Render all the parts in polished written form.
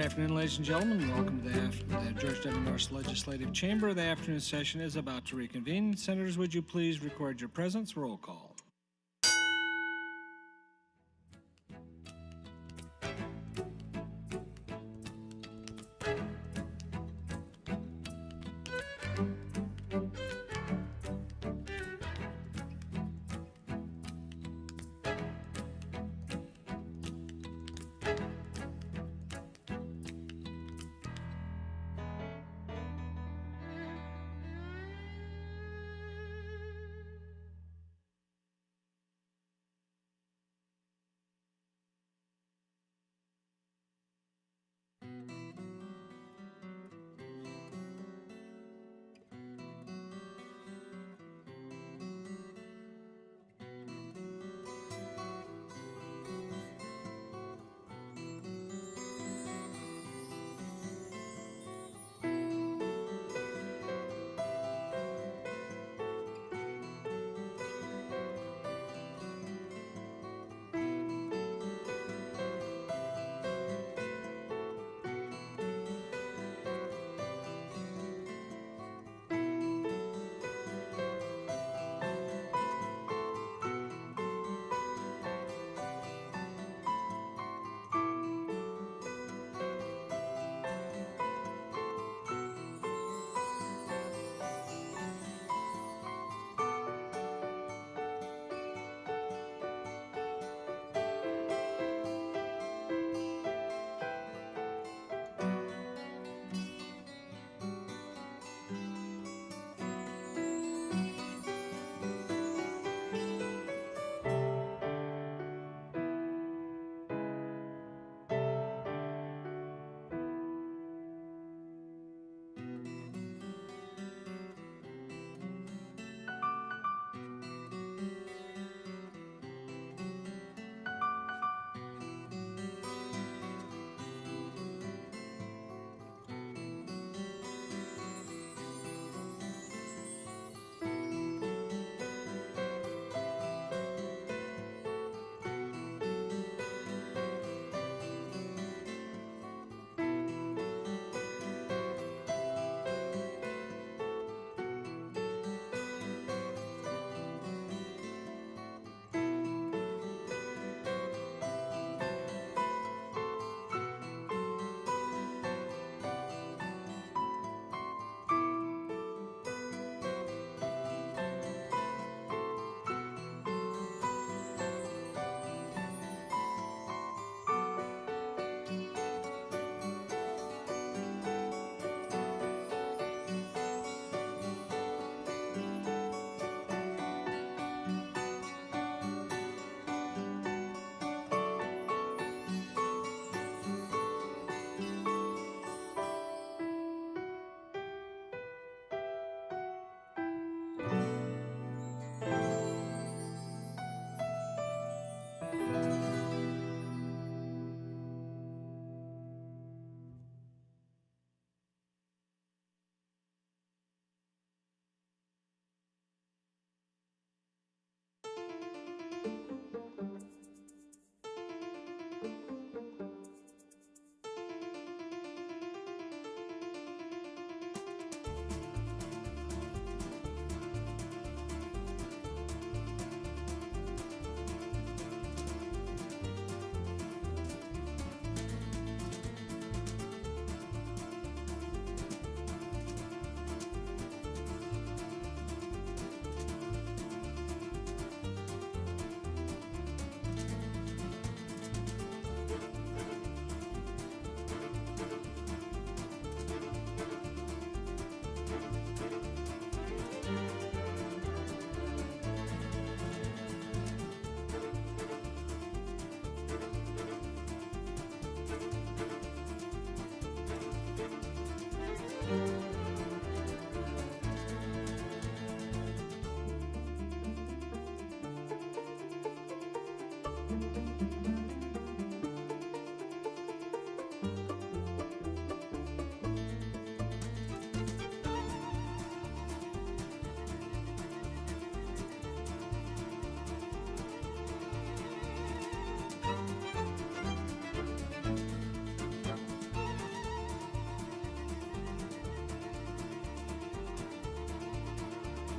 afternoon, ladies and gentlemen. Welcome to the George W. Norris Legislative Chamber. The afternoon session is about to reconvene. Senators, would you please record your presence? Roll call.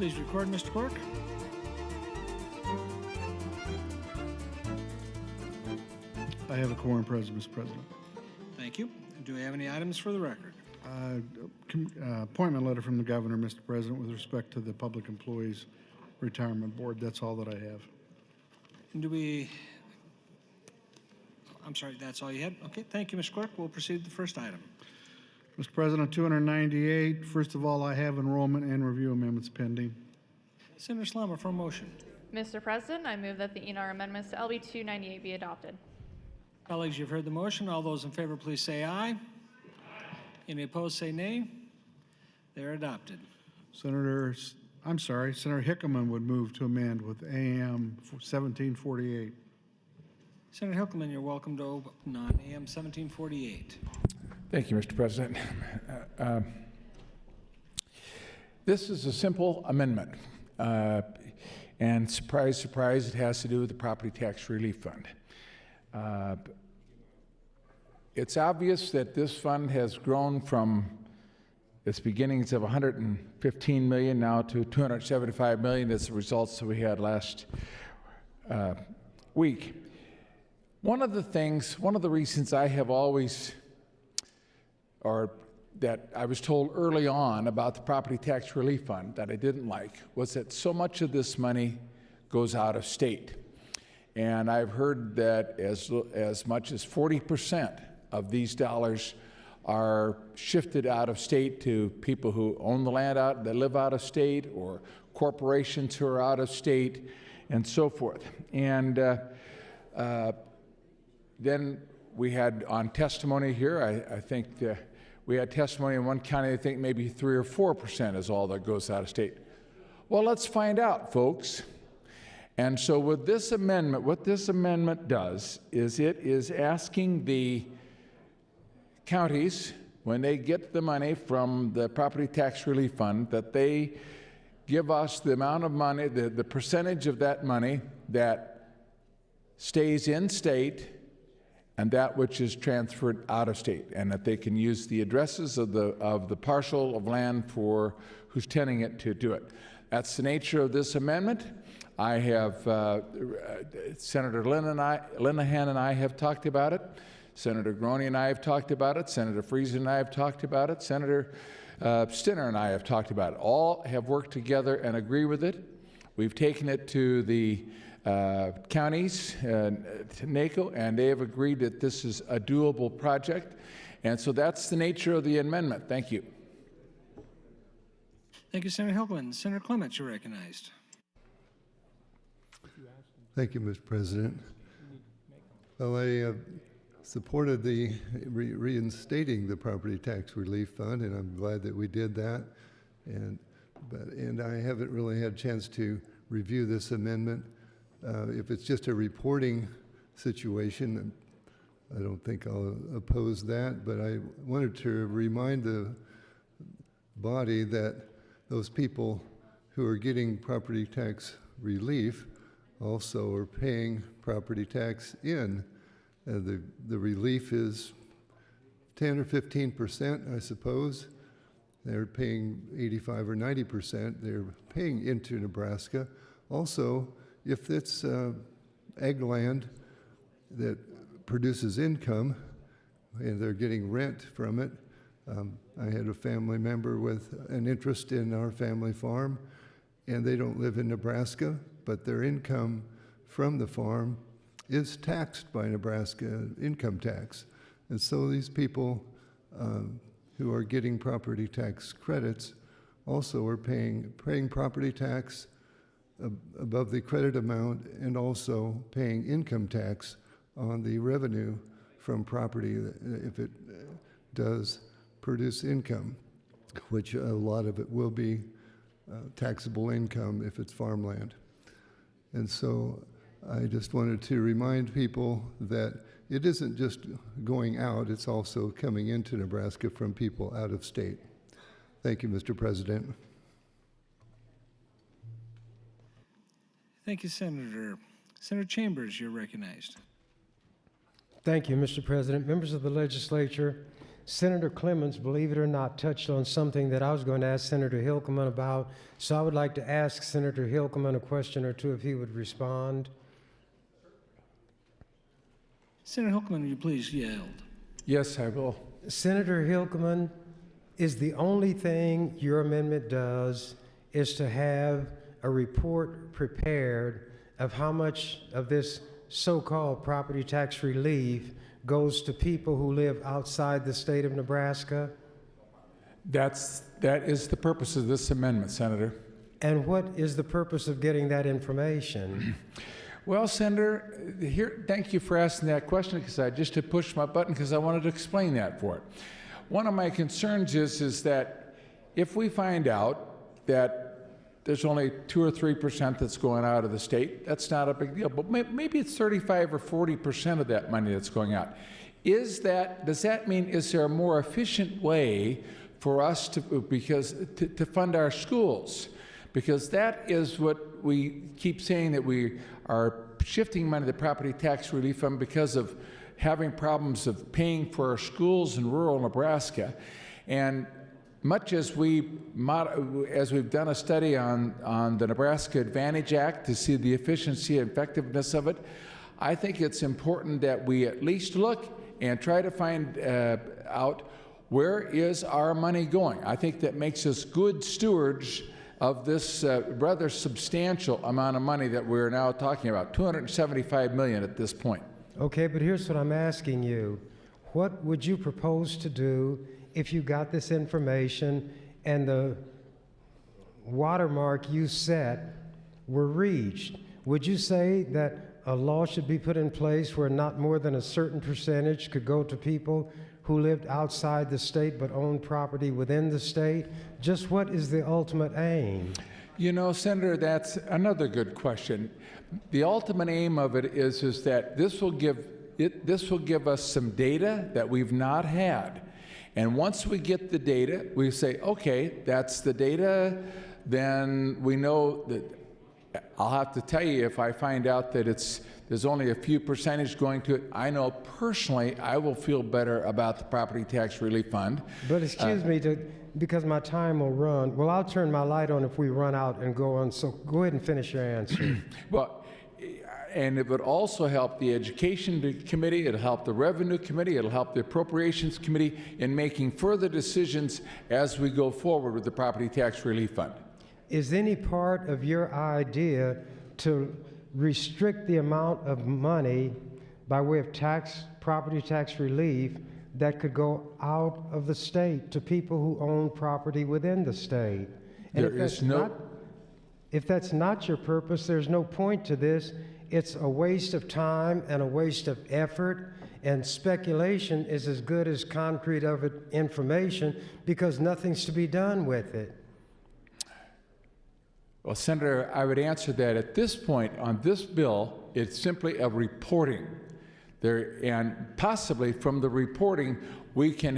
please record, Mr. Clerk? I have a quorum present, Mr. President. Thank you. Do we have any items for the record? Appointment letter from the governor, Mr. President, with respect to the Public Employees Retirement Board. That's all that I have. I'm sorry, that's all you had? Okay, thank you, Mr. Clerk. We'll proceed to the first item. Mr. President, 298. First of all, I have enrollment and review amendments pending. Senator Slama for a motion. Mr. President, I move that the ENR amendments to LB 298 be adopted. Colleagues, you've heard the motion. All those in favor, please say aye. Any opposed, say nay. They're adopted. Senator Hickman would move to amend with AM 1748. Senator Hickelman, you're welcome to open on AM 1748. Thank you, Mr. President. This is a simple amendment, and surprise, surprise, it has to do with the Property Tax Relief Fund. It's obvious that this fund has grown from its beginnings of $115 million now to $275 million as the results that we had last week. One of the reasons I have always, or that I was told early on about the Property Tax Relief Fund that I didn't like, was that so much of this money goes out of state. And I've heard that as much as 40% of these dollars are shifted out of state to people who own the land that live out of state, or corporations who are out of state, and so forth. And then we had on testimony here, I think we had testimony in one county, I think maybe 3 or 4% is all that goes out of state. Well, let's find out, folks. And so with this amendment, what this amendment does is it is asking the counties, when they get the money from the Property Tax Relief Fund, that they give us the amount of money, the percentage of that money that stays in state and that which is transferred out of state, and that they can use the addresses of the parcel of land for who's tenanting it to do it. That's the nature of this amendment. I have, Senator Linehan and I have talked about it. Senator Groney and I have talked about it. Senator Friesen and I have talked about it. Senator Stinner and I have talked about it. All have worked together and agree with it. We've taken it to the counties, to NACO, and they have agreed that this is a doable project. And so that's the nature of the amendment. Thank you. Thank you, Senator Hickelman. Senator Clements, you're recognized. Thank you, Mr. President. Well, I supported the reinstating the Property Tax Relief Fund, and I'm glad that we did that. And I haven't really had a chance to review this amendment. If it's just a reporting situation, I don't think I'll oppose that, but I wanted to remind the body that those people who are getting property tax relief also are paying property tax in. The relief is 10 or 15%, I suppose. They're paying 85 or 90%. They're paying into Nebraska. Also, if it's ag land that produces income and they're getting rent from it, I had a family member with an interest in our family farm, and they don't live in Nebraska, but their income from the farm is taxed by Nebraska income tax. And so these people who are getting property tax credits also are paying property tax above the credit amount, and also paying income tax on the revenue from property if it does produce income, which a lot of it will be taxable income if it's farmland. And so I just wanted to remind people that it isn't just going out, it's also coming into Nebraska from people out of state. Thank you, Mr. President. Thank you, Senator. Senator Chambers, you're recognized. Thank you, Mr. President. Members of the legislature, Senator Clemens, believe it or not, touched on something that I was going to ask Senator Hilkeman about. So I would like to ask Senator Hilkeman a question or two if he would respond. Senator Hilkeman, would you please yield? Yes, I will. Senator Hilkeman, is the only thing your amendment does is to have a report prepared of how much of this so-called property tax relief goes to people who live outside the state of Nebraska? That is the purpose of this amendment, Senator. And what is the purpose of getting that information? Well, Senator, thank you for asking that question, because I just had pushed my button because I wanted to explain that for it. One of my concerns is that if we find out that there's only 2 or 3% that's going out of the state, that's not a big deal. But maybe it's 35 or 40% of that money that's going out. Does that mean, is there a more efficient way for us to fund our schools? Because that is what we keep saying, that we are shifting money to the property tax relief fund because of having problems of paying for our schools in rural Nebraska. And much as we've done a study on the Nebraska Advantage Act to see the efficiency and effectiveness of it, I think it's important that we at least look and try to find out where is our money going. I think that makes us good stewards of this rather substantial amount of money that we're now talking about, $275 million at this point. Okay, but here's what I'm asking you. What would you propose to do if you got this information and the watermark you set were reached? Would you say that a law should be put in place where not more than a certain percentage could go to people who lived outside the state but owned property within the state? Just what is the ultimate aim? You know, Senator, that's another good question. The ultimate aim of it is that this will give us some data that we've not had. And once we get the data, we say, okay, that's the data, then we know that. I'll have to tell you, if I find out that there's only a few percentage going to it, I know personally I will feel better about the property tax relief fund. But excuse me, because my time will run. Well, I'll turn my light on if we run out and go on. So go ahead and finish your answer. Well, and it would also help the Education Committee, it'll help the Revenue Committee, it'll help the Appropriations Committee in making further decisions as we go forward with the Property Tax Relief Fund. Is any part of your idea to restrict the amount of money by way of property tax relief that could go out of the state to people who own property within the state? And if that's not your purpose, there's no point to this. It's a waste of time and a waste of effort, and speculation is as good as concrete information because nothing's to be done with it. Well, Senator, I would answer that at this point on this bill, it's simply a reporting. And possibly from the reporting, we can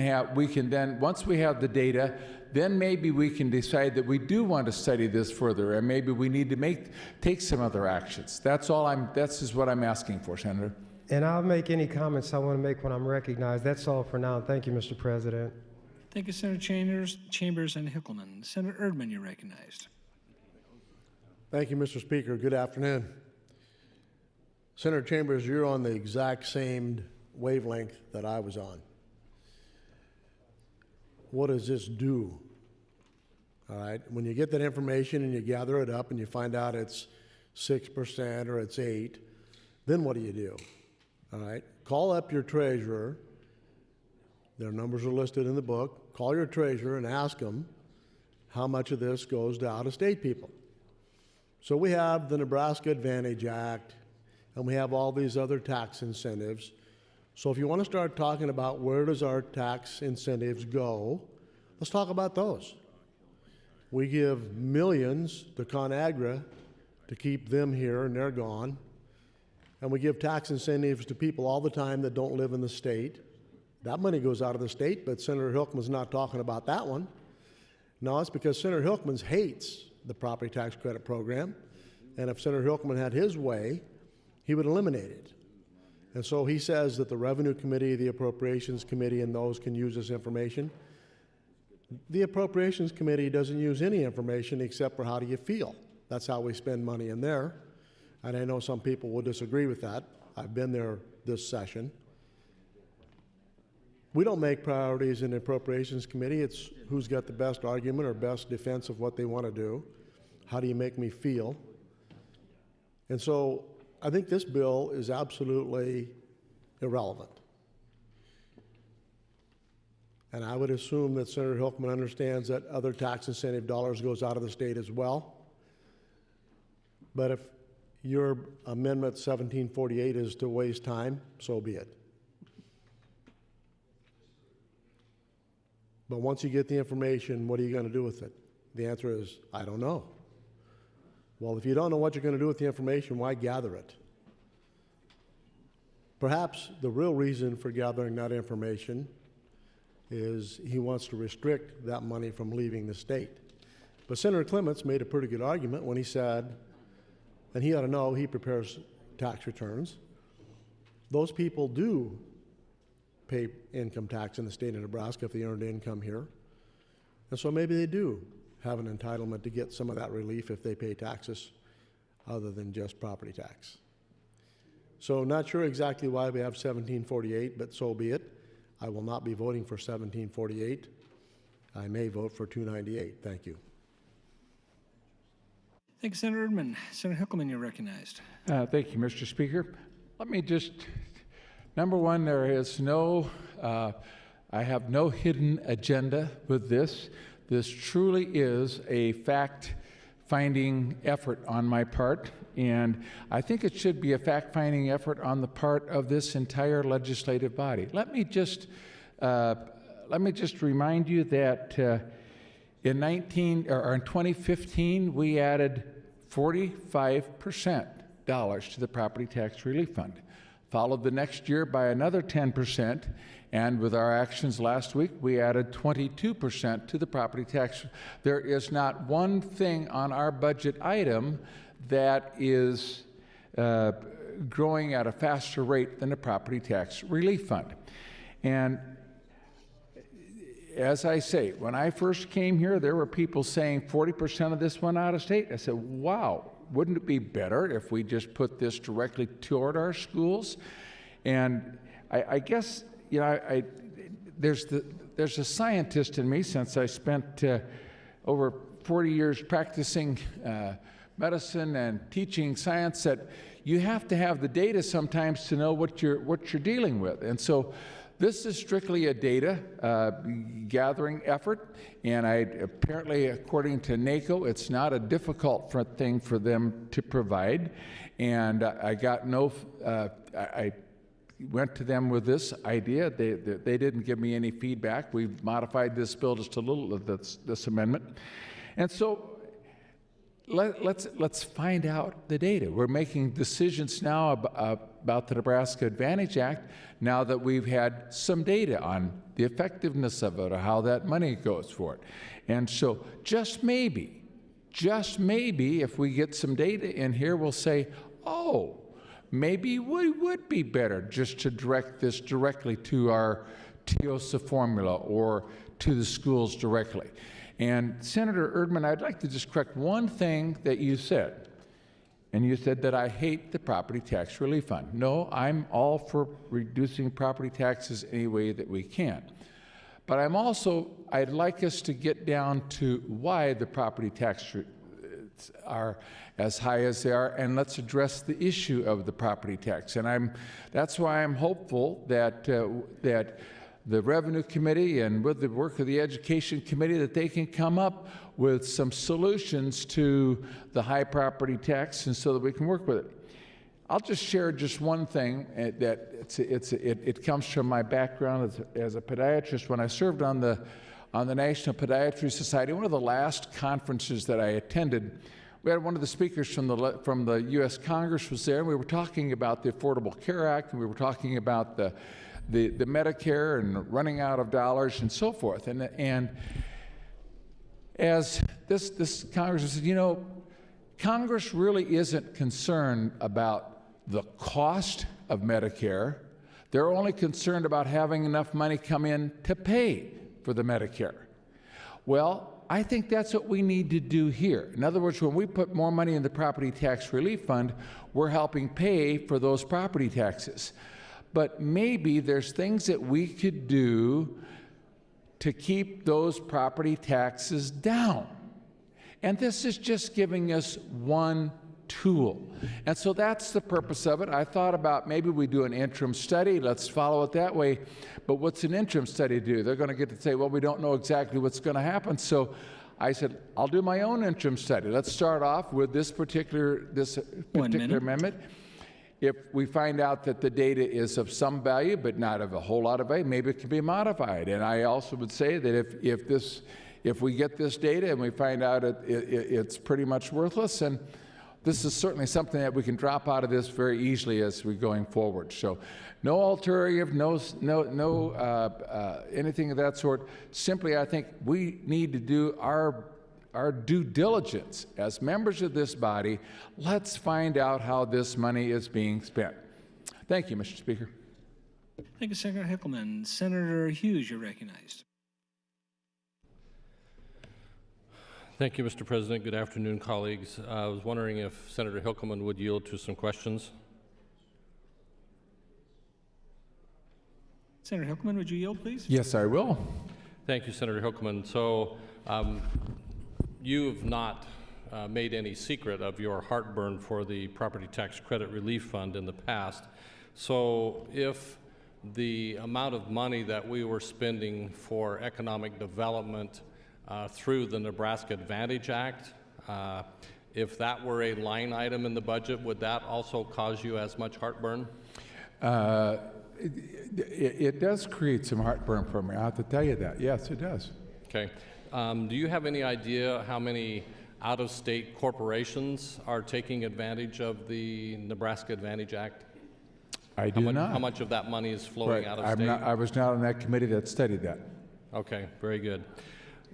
then, once we have the data, then maybe we can decide that we do want to study this further, and maybe we need to take some other actions. That's just what I'm asking for, Senator. And I'll make any comments I want to make when I'm recognized. That's all for now. Thank you, Mr. President. Thank you, Senator Chambers and Hilkelman. Senator Erdman, you're recognized. Thank you, Mr. Speaker. Good afternoon. Senator Chambers, you're on the exact same wavelength that I was on. What does this do? All right, when you get that information and you gather it up and you find out it's 6% or it's 8%, then what do? All right, call up your treasurer. Their numbers are listed in the book. Call your treasurer and ask them how much of this goes to out-of-state people. So we have the Nebraska Advantage Act, and we have all these other tax incentives. So if you want to start talking about where does our tax incentives go, let's talk about those. We give millions to ConAgra to keep them here, and they're gone. And we give tax incentives to people all the time that don't live in the state. That money goes out of the state, but Senator Hilkeman's not talking about that one. No, it's because Senator Hilkeman hates the property tax credit program, and if Senator Hilkeman had his way, he would eliminate it. And so he says that the Revenue Committee, the Appropriations Committee, and those can use this information. The Appropriations Committee doesn't use any information except for how do you feel. That's how we spend money in there. And I know some people will disagree with that. I've been there this session. We don't make priorities in the Appropriations Committee. It's who's got the best argument or best defense of what they want to do. How do you make me feel? And so I think this bill is absolutely irrelevant. And I would assume that Senator Hilkman understands that other tax incentive dollars goes out of the state as well. But if your amendment 1748 is to waste time, so be it. But once you get the information, what are you going to do with it? The answer is, I don't know. Well, if you don't know what you're going to do with the information, why gather it? Perhaps the real reason for gathering that information is he wants to restrict that money from leaving the state. But Senator Clements made a pretty good argument when he said, and he ought to know, he prepares tax returns. Those people do pay income tax in the state of Nebraska if they earned income here. And so maybe they do have an entitlement to get some of that relief if they pay taxes other than just property tax. So not sure exactly why we have 1748, but so be it. I will not be voting for 1748. I may vote for 298. Thank you. Thank you, Senator Erdman. Senator Hilkelman, you're recognized. Thank you, Mr. Speaker. Let me just, number one, there is no, I have no hidden agenda with this. This truly is a fact-finding effort on my part, and I think it should be a fact-finding effort on the part of this entire legislative body. Let me just remind you that in 2015 we added 45% dollars to the property tax relief fund, followed the next year by another 10%, and with our actions last week, we added 22% to the property tax. There is not one thing on our budget item that is growing at a faster rate than the property tax relief fund. And as I say, when I first came here, there were people saying 40% of this went out of state. I said, wow, wouldn't it be better if we just put this directly toward our schools? And I guess, you know, there's a scientist in me, since I spent over 40 years practicing medicine and teaching science, that you have to have the data sometimes to know what you're dealing with. And so this is strictly a data gathering effort, and apparently, according to NACO, it's not a difficult thing for them to provide. And I went to them with this idea. They didn't give me any feedback. We modified this bill just a little, this amendment. And so let's find out the data. We're making decisions now about the Nebraska Advantage Act now that we've had some data on the effectiveness of it or how that money goes for it. And so just maybe, if we get some data in here, we'll say, oh, maybe we would be better just to direct this directly to our TIOSA formula or to the schools directly. And Senator Erdman, I'd like to just correct one thing that you said. And you said that I hate the property tax relief fund. No, I'm all for reducing property taxes any way that we can. But I'd like us to get down to why the property tax are as high as they are, and let's address the issue of the property tax. And that's why I'm hopeful that the Revenue Committee and with the work of the Education Committee, that they can come up with some solutions to the high property tax, and so that we can work with it. I'll just share just one thing that it comes from my background as a podiatrist. When I served on the National Podiatry Society, one of the last conferences that I attended, we had one of the speakers from the U.S. Congress was there, and we were talking about the Affordable Care Act, and we were talking about the Medicare and running out of dollars and so forth. And as this congressman said, you know, Congress really isn't concerned about the cost of Medicare. They're only concerned about having enough money come in to pay for the Medicare. Well, I think that's what we need to do here. In other words, when we put more money in the property tax relief fund, we're helping pay for those property taxes. But maybe there's things that we could do to keep those property taxes down. And this is just giving us one tool. And so that's the purpose of it. I thought about maybe we do an interim study. Let's follow it that way. But what's an interim study do? They're going to get to say, well, we don't know exactly what's going to happen. So I said, I'll do my own interim study. Let's start off with this particular amendment. If we find out that the data is of some value, but not of a whole lot of value, maybe it can be modified. And I also would say that if we get this data and we find out it's pretty much worthless, and this is certainly something that we can drop out of this very easily as we're going forward. So no alternative, no anything of that sort. Simply, I think we need to do our due diligence as members of this body. Let's find out how this money is being spent. Thank you, Mr. Speaker. Thank you, Senator Hickleman. Senator Hughes, you're recognized. Thank you, Mr. President. Good afternoon, colleagues. I was wondering if Senator Hickleman would yield to some questions. Senator Hickleman, would you yield, please? Yes, I will. Thank you, Senator Hickleman. So you've not made any secret of your heartburn for the Property Tax Credit Relief Fund in the past. So if the amount of money that we were spending for economic development through the Nebraska Advantage Act, if that were a line item in the budget, would that also cause you as much heartburn? It does create some heartburn for me. I have to tell you that. Yes, it does. Okay. Do you have any idea how many out-of-state corporations are taking advantage of the Nebraska Advantage Act? I do not. How much of that money is flowing out of state? I was not on that committee that studied that. Okay, very good.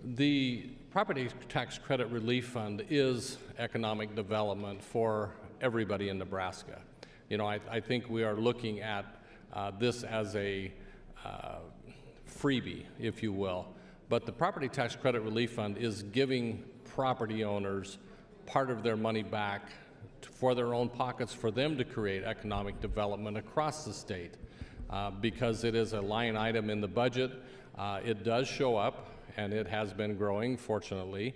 The Property Tax Credit Relief Fund is economic development for everybody in Nebraska. You know, I think we are looking at this as a freebie, if you will. But the Property Tax Credit Relief Fund is giving property owners part of their money back for their own pockets, for them to create economic development across the state. Because it is a line item in the budget, it does show up, and it has been growing, fortunately.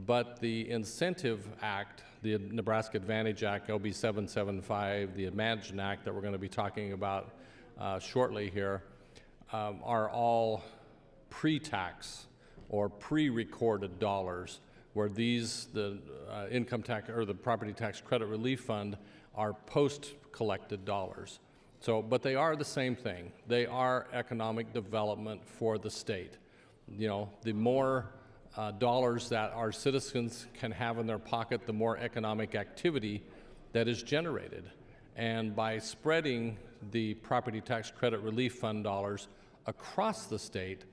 But the Incentive Act, the Nebraska Advantage Act, LB 775, the Imagine Act that we're going to be talking about shortly here, are all pre-tax or pre-recorded dollars, where the income tax or the Property Tax Credit Relief Fund are post-collected dollars. So, but they are the same thing. They are economic development for the state. You know, the more dollars that our citizens can have in their pocket, the more economic activity that is generated. And by spreading the Property Tax Credit Relief Fund dollars across the state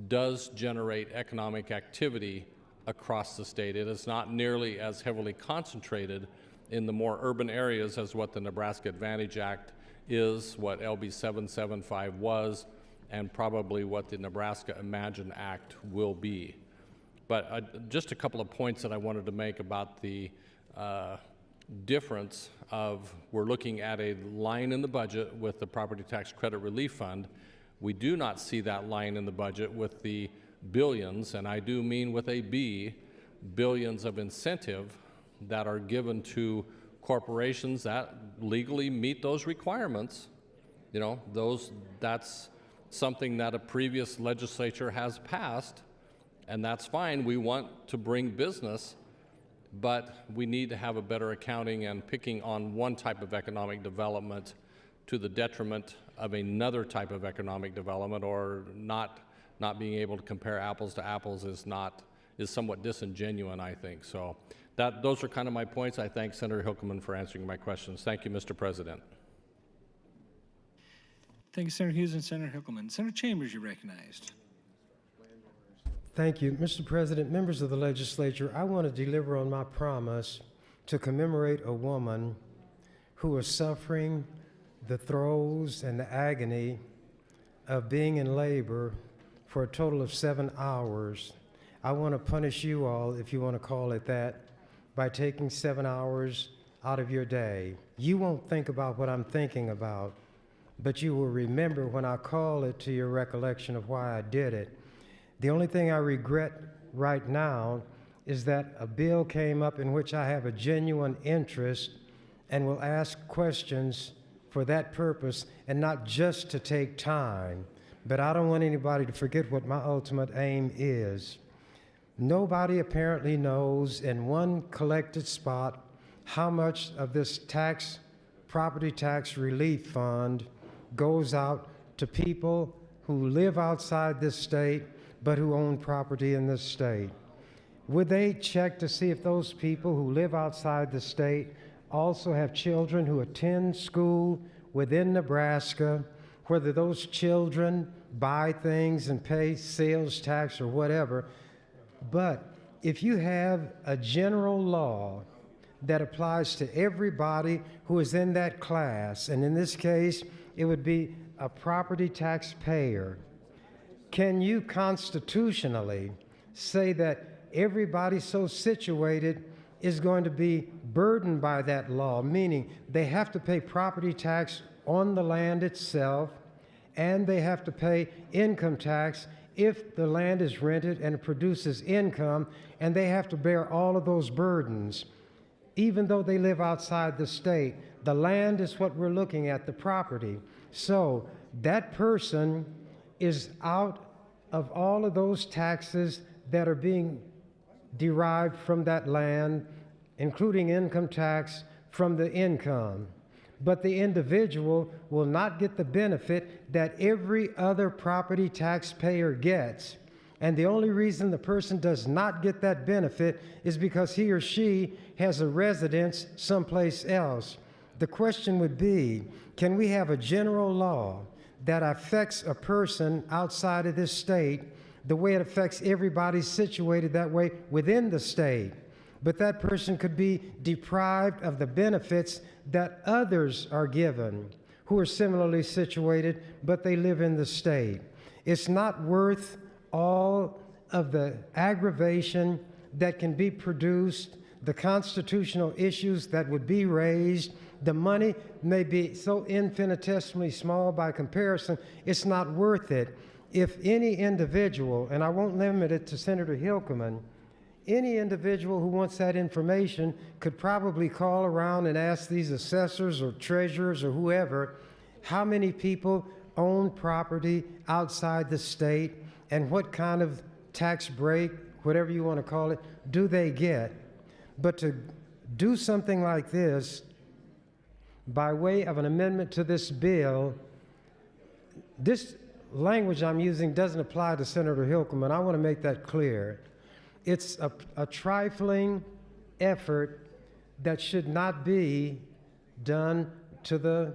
does generate economic activity across the state. It is not nearly as heavily concentrated in the more urban areas as what the Nebraska Advantage Act is, what LB 775 was, and probably what the Nebraska Imagine Act will be. But just a couple of points that I wanted to make about the difference of, we're looking at a line in the budget with the Property Tax Credit Relief Fund. We do not see that line in the budget with the billions, and I do mean with a B, billions of incentive that are given to corporations that legally meet those requirements. You know, that's something that a previous legislature has passed, and that's fine. We want to bring business, but we need to have a better accounting, and picking on one type of economic development to the detriment of another type of economic development, or not being able to compare apples to apples is somewhat disingenuous, I think. So those are kind of my points. I thank Senator Hickleman for answering my questions. Thank you, Mr. President. Thank you, Senator Hughes and Senator Hickleman. Senator Chambers, you're recognized. Thank you. Mr. President, members of the legislature, I want to deliver on my promise to commemorate a woman who is suffering the throes and the agony of being in labor for a total of 7 hours, I want to punish you all, if you want to call it that, by taking 7 hours out of your day. You won't think about what I'm thinking about, but you will remember when I call it to your recollection of why I did it. The only thing I regret right now is that a bill came up in which I have a genuine interest and will ask questions for that purpose and not just to take time. But I don't want anybody to forget what my ultimate aim is. Nobody apparently knows in one collected spot how much of this property tax relief fund goes out to people who live outside this state but who own property in this state. Would they check to see if those people who live outside the state also have children who attend school within Nebraska, whether those children buy things and pay sales tax or whatever? But if you have a general law that applies to everybody who is in that class, and in this case, it would be a property tax payer, can you constitutionally say that everybody so situated is going to be burdened by that law, meaning they have to pay property tax on the land itself, and they have to pay income tax if the land is rented and it produces income, and they have to bear all of those burdens, even though they live outside the state? The land is what we're looking at, the property. So that person is out of all of those taxes that are being derived from that land, including income tax from the income. But the individual will not get the benefit that every other property taxpayer gets. And the only reason the person does not get that benefit is because he or she has a residence someplace else. The question would be, can we have a general law that affects a person outside of this state the way it affects everybody situated that way within the state? But that person could be deprived of the benefits that others are given who are similarly situated, but they live in the state. It's not worth all of the aggravation that can be produced, the constitutional issues that would be raised. The money may be so infinitesimally small by comparison, it's not worth it. If any individual, and I won't limit it to Senator Hilkeman, any individual who wants that information could probably call around and ask these assessors or treasurers or whoever, how many people own property outside the state and what kind of tax break, whatever you want to call it, do they get? But to do something like this by way of an amendment to this bill, this language I'm using doesn't apply to Senator Hilkeman. I want to make that clear. It's a trifling effort that should not be done to the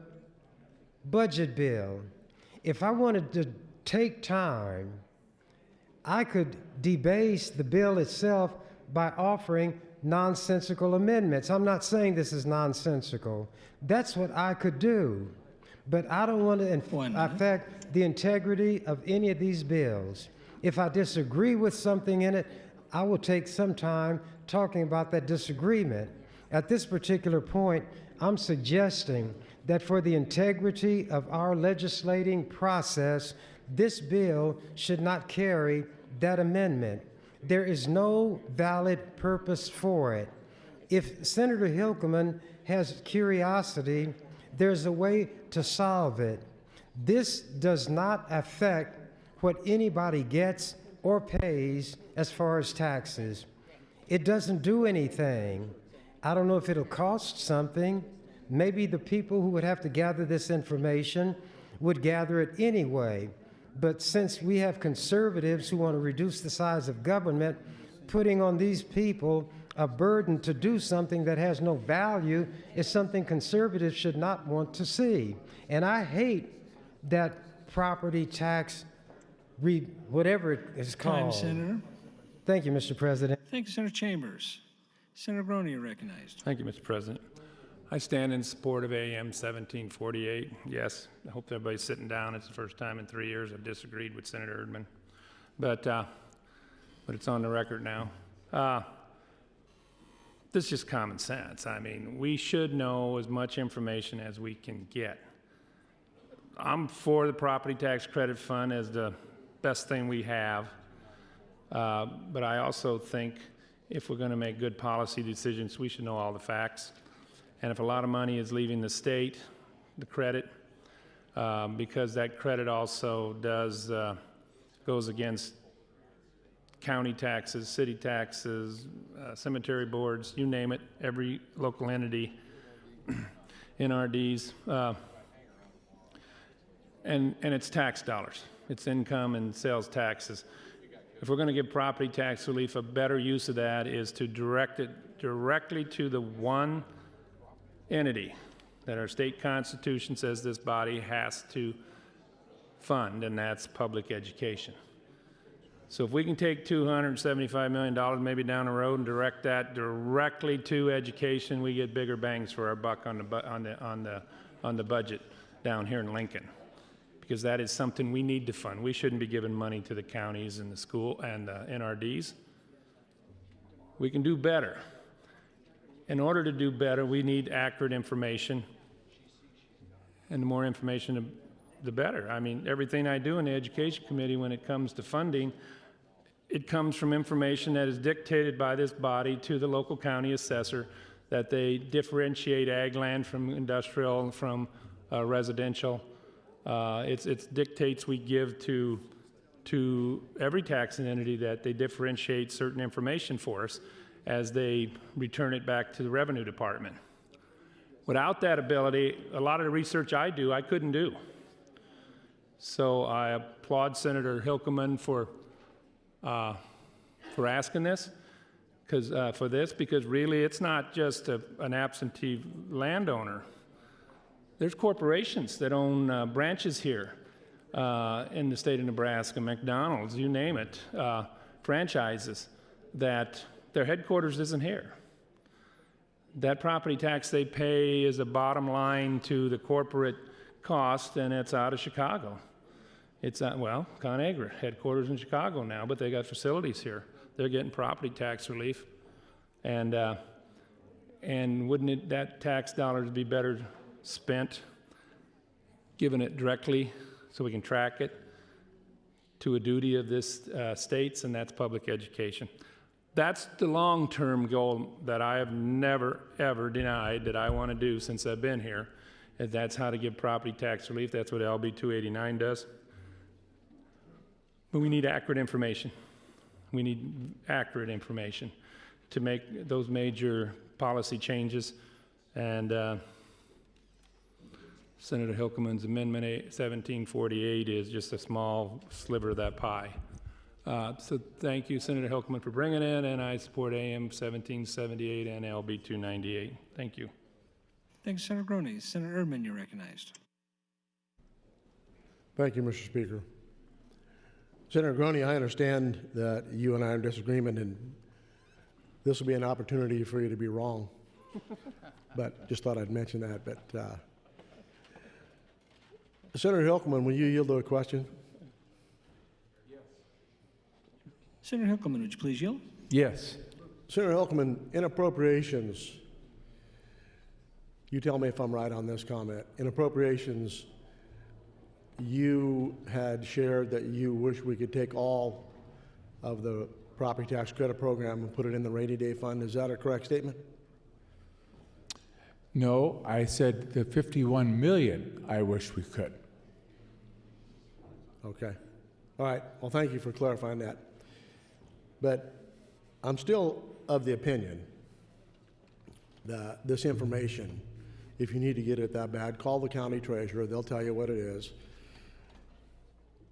budget bill. If I wanted to take time, I could debase the bill itself by offering nonsensical amendments. I'm not saying this is nonsensical. That's what I could do. But I don't want to affect the integrity of any of these bills. If I disagree with something in it, I will take some time talking about that disagreement. At this particular point, I'm suggesting that for the integrity of our legislating process, this bill should not carry that amendment. There is no valid purpose for it. If Senator Hilkeman has curiosity, there's a way to solve it. This does not affect what anybody gets or pays as far as taxes. It doesn't do anything. I don't know if it'll cost something. Maybe the people who would have to gather this information would gather it anyway. But since we have conservatives who want to reduce the size of government, putting on these people a burden to do something that has no value is something conservatives should not want to see. And I hate that property tax, whatever it is called. Time, Senator. Thank you, Mr. President. Thank you, Senator Chambers. Senator Brony, you're recognized. Thank you, Mr. President. I stand in support of AM 1748. Yes, I hope everybody's sitting down. It's the first time in 3 years I've disagreed with Senator Erdman, but it's on the record now. This is just common sense. I mean, we should know as much information as we can get. I'm for the property tax credit fund as the best thing we have, but I also think if we're going to make good policy decisions, we should know all the facts. And if a lot of money is leaving the state, the credit, because that credit also goes against county taxes, city taxes, cemetery boards, you name it, every local entity, NRDs, and it's tax dollars. It's income and sales taxes. If we're going to give property tax relief, a better use of that is to direct it directly to the one entity that our state constitution says this body has to fund, and that's public education. So if we can take $275 million maybe down the road and direct that directly to education, we get bigger bangs for our buck on the budget down here in Lincoln, because that is something we need to fund. We shouldn't be giving money to the counties and the school and the NRDs. We can do better. In order to do better, we need accurate information, and the more information, the better. I mean, everything I do in the Education Committee when it comes to funding, it comes from information that is dictated by this body to the local county assessor, that they differentiate ag land from industrial, from residential. It's dictates we give to every taxing entity, that they differentiate certain information for us as they return it back to the Revenue Department. Without that ability, a lot of the research I do, I couldn't do. So I applaud Senator Hilkeman for asking this, because really it's not just an absentee landowner. There's corporations that own branches here in the state of Nebraska, McDonald's, you name it, franchises, that their headquarters isn't here. That property tax they pay is a bottom line to the corporate cost, and it's out of Chicago. It's well, ConAgra, headquarters in Chicago now, but they got facilities here. They're getting property tax relief, and wouldn't that tax dollars be better spent giving it directly so we can track it to a duty of this states, and that's public education. That's the long-term goal that I have never, ever denied that I want to do since I've been here. And that's how to give property tax relief. That's what LB 289 does. But we need accurate information. We need accurate information to make those major policy changes. And Senator Hilkeman's Amendment 1748 is just a small sliver of that pie. So thank you, Senator Hilkeman, for bringing it in, and I support AM 1778 and LB 298. Thank you. Thanks, Senator Groney. Senator Erdman, you're recognized. Thank you, Mr. Speaker. Senator Groney, I understand that you and I are in disagreement, and this will be an opportunity for you to be wrong. But just thought I'd mention that. But Senator Hilkeman, will you yield to a question? Senator Hilkeman, would you please yield? Yes. Senator Hilkeman, in appropriations, you tell me if I'm right on this comment. In appropriations, you had shared that you wish we could take all of the property tax credit program and put it in the rainy day fund. Is that a correct statement? No, I said the 51 million, I wish we could. Okay. All right. Well, thank you for clarifying that. But I'm still of the opinion that this information, if you need to get it that bad, call the county treasurer. They'll tell you what it is.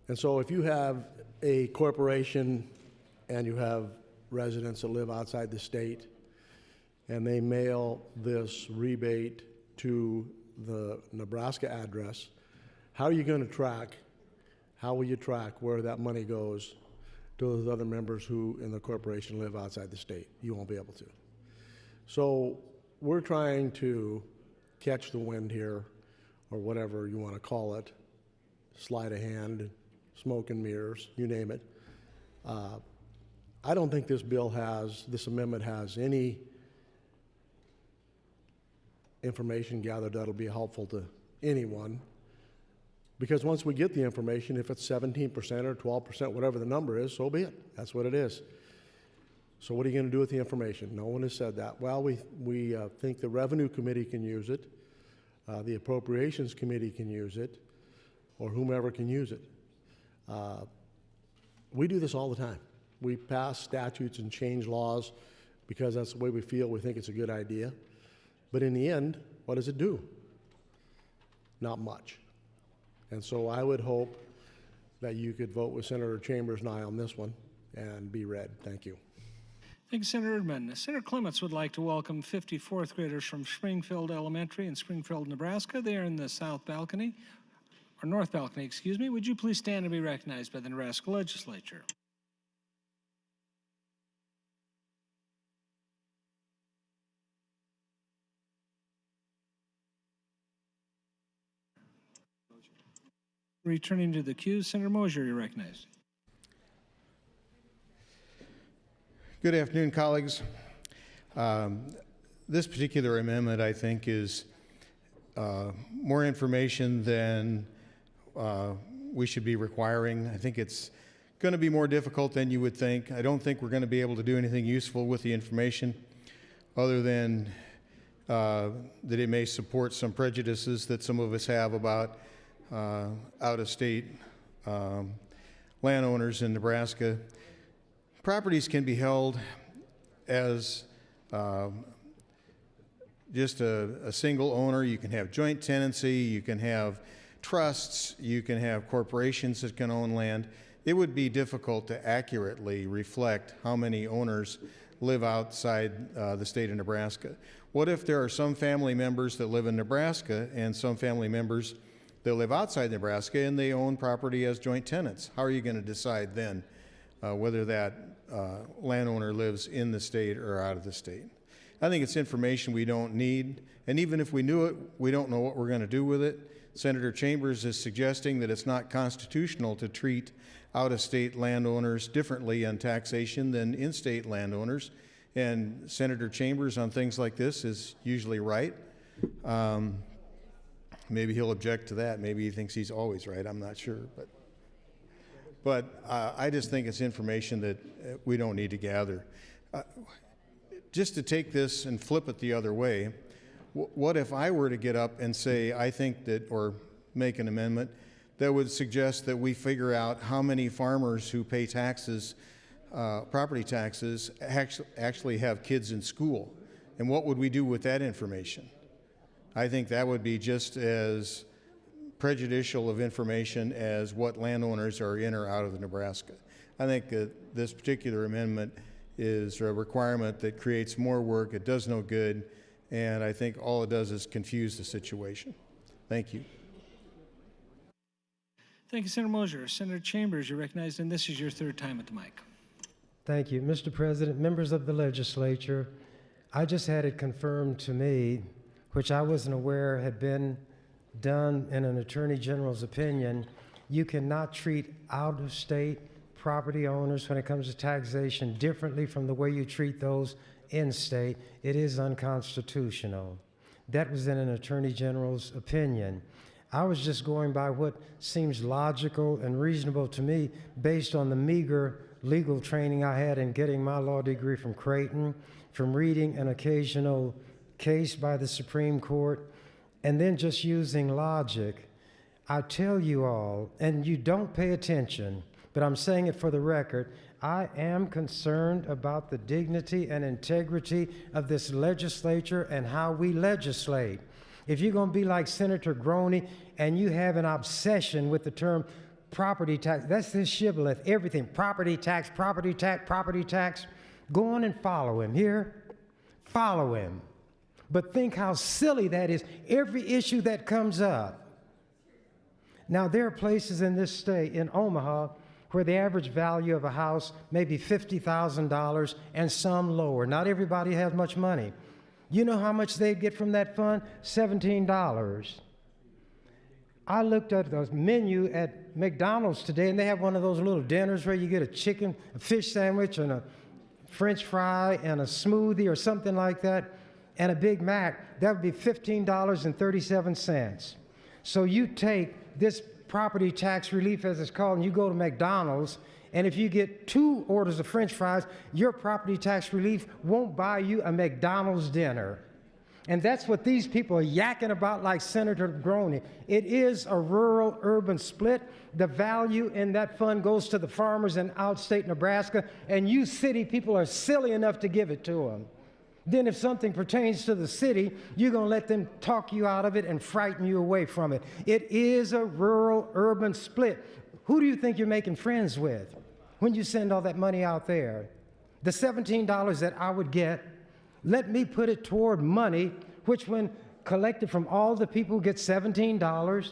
And so if you have a corporation and you have residents that live outside the state and they mail this rebate to the Nebraska address, how are you going to track, how will you track where that money goes to those other members who in the corporation live outside the state? You won't be able to. So we're trying to catch the wind here, or whatever you want to call it, sleight of hand, smoke and mirrors, you name it. I don't think this amendment has any information gathered that'll be helpful to anyone. Because once we get the information, if it's 17% or 12%, whatever the number is, so be it. That's what it is. So what are you going to do with the information? No one has said that. Well, we think the Revenue Committee can use it, the Appropriations Committee can use it, or whomever can use it. We do this all the time. We pass statutes and change laws because that's the way we feel. We think it's a good idea. But in the end, what does it do? Not much. And so I would hope that you could vote with Senator Chambers and I on this one and be read. Thank you. Thank you, Senator Erdman. Senator Clements would like to welcome 54th graders from Springfield Elementary in Springfield, Nebraska. They are in the south balcony, or north balcony, excuse me. Would you please stand and be recognized by the Nebraska Legislature? Returning to the queue, Senator Mosier, you're recognized. Good afternoon, colleagues. This particular amendment, I think, is more information than we should be requiring. I think it's going to be more difficult than you would think. I don't think we're going to be able to do anything useful with the information other than that it may support some prejudices that some of us have about out-of-state landowners in Nebraska. Properties can be held as just a single owner. You can have joint tenancy, you can have trusts, you can have corporations that can own land. It would be difficult to accurately reflect how many owners live outside the state of Nebraska. What if there are some family members that live in Nebraska and some family members that live outside Nebraska and they own property as joint tenants? How are you going to decide then whether that landowner lives in the state or out of the state? I think it's information we don't need, and even if we knew it, we don't know what we're going to do with it. Senator Chambers is suggesting that it's not constitutional to treat out-of-state landowners differently on taxation than in-state landowners, and Senator Chambers on things like this is usually right. Maybe he'll object to that. Maybe he thinks he's always right. I'm not sure, but I just think it's information that we don't need to gather. Just to take this and flip it the other way, what if I were to get up and say, I think that, or make an amendment that would suggest that we figure out how many farmers who pay taxes, property taxes, actually have kids in school, and what would we do with that information? I think that would be just as prejudicial of information as what landowners are in or out of Nebraska. I think that this particular amendment is a requirement that creates more work, it does no good, and I think all it does is confuse the situation. Thank you. Thank you, Senator Mosier. Senator Chambers, you're recognized, and this is your third time at the mic. Thank you. Mr. President, members of the legislature, I just had it confirmed to me, which I wasn't aware had been done in an Attorney General's opinion. You cannot treat out-of-state property owners when it comes to taxation differently from the way you treat those in-state. It is unconstitutional. That was in an Attorney General's opinion. I was just going by what seems logical and reasonable to me based on the meager legal training I had in getting my law degree from Creighton, from reading an occasional case by the Supreme Court, and then just using logic. I tell you all, and you don't pay attention, but I'm saying it for the record, I am concerned about the dignity and integrity of this legislature and how we legislate. If you're going to be like Senator Groney and you have an obsession with the term property tax, that's his shibboleth, everything, property tax, property tax, property tax. Go on and follow him. Here, follow him. But think how silly that is, every issue that comes up. Now, there are places in this state, in Omaha, where the average value of a house may be $50,000 and some lower. Not everybody has much money. You know how much they get from that fund? $17. I looked at the menu at McDonald's today, and they have one of those little dinners where you get a fish sandwich, and a French fry, and a smoothie or something like that, and a Big Mac. That would be $15.37. So you take this property tax relief, as it's called, and you go to McDonald's, and if you get 2 orders of French fries, your property tax relief won't buy you a McDonald's dinner. And that's what these people are yakking about like Senator Groney. It is a rural-urban split. The value in that fund goes to the farmers in outstate Nebraska, and you city people are silly enough to give it to them. Then if something pertains to the city, you're going to let them talk you out of it and frighten you away from it. It is a rural-urban split. Who do you think you're making friends with when you send all that money out there? The $17 that I would get, let me put it toward money, which when collected from all the people who get $17,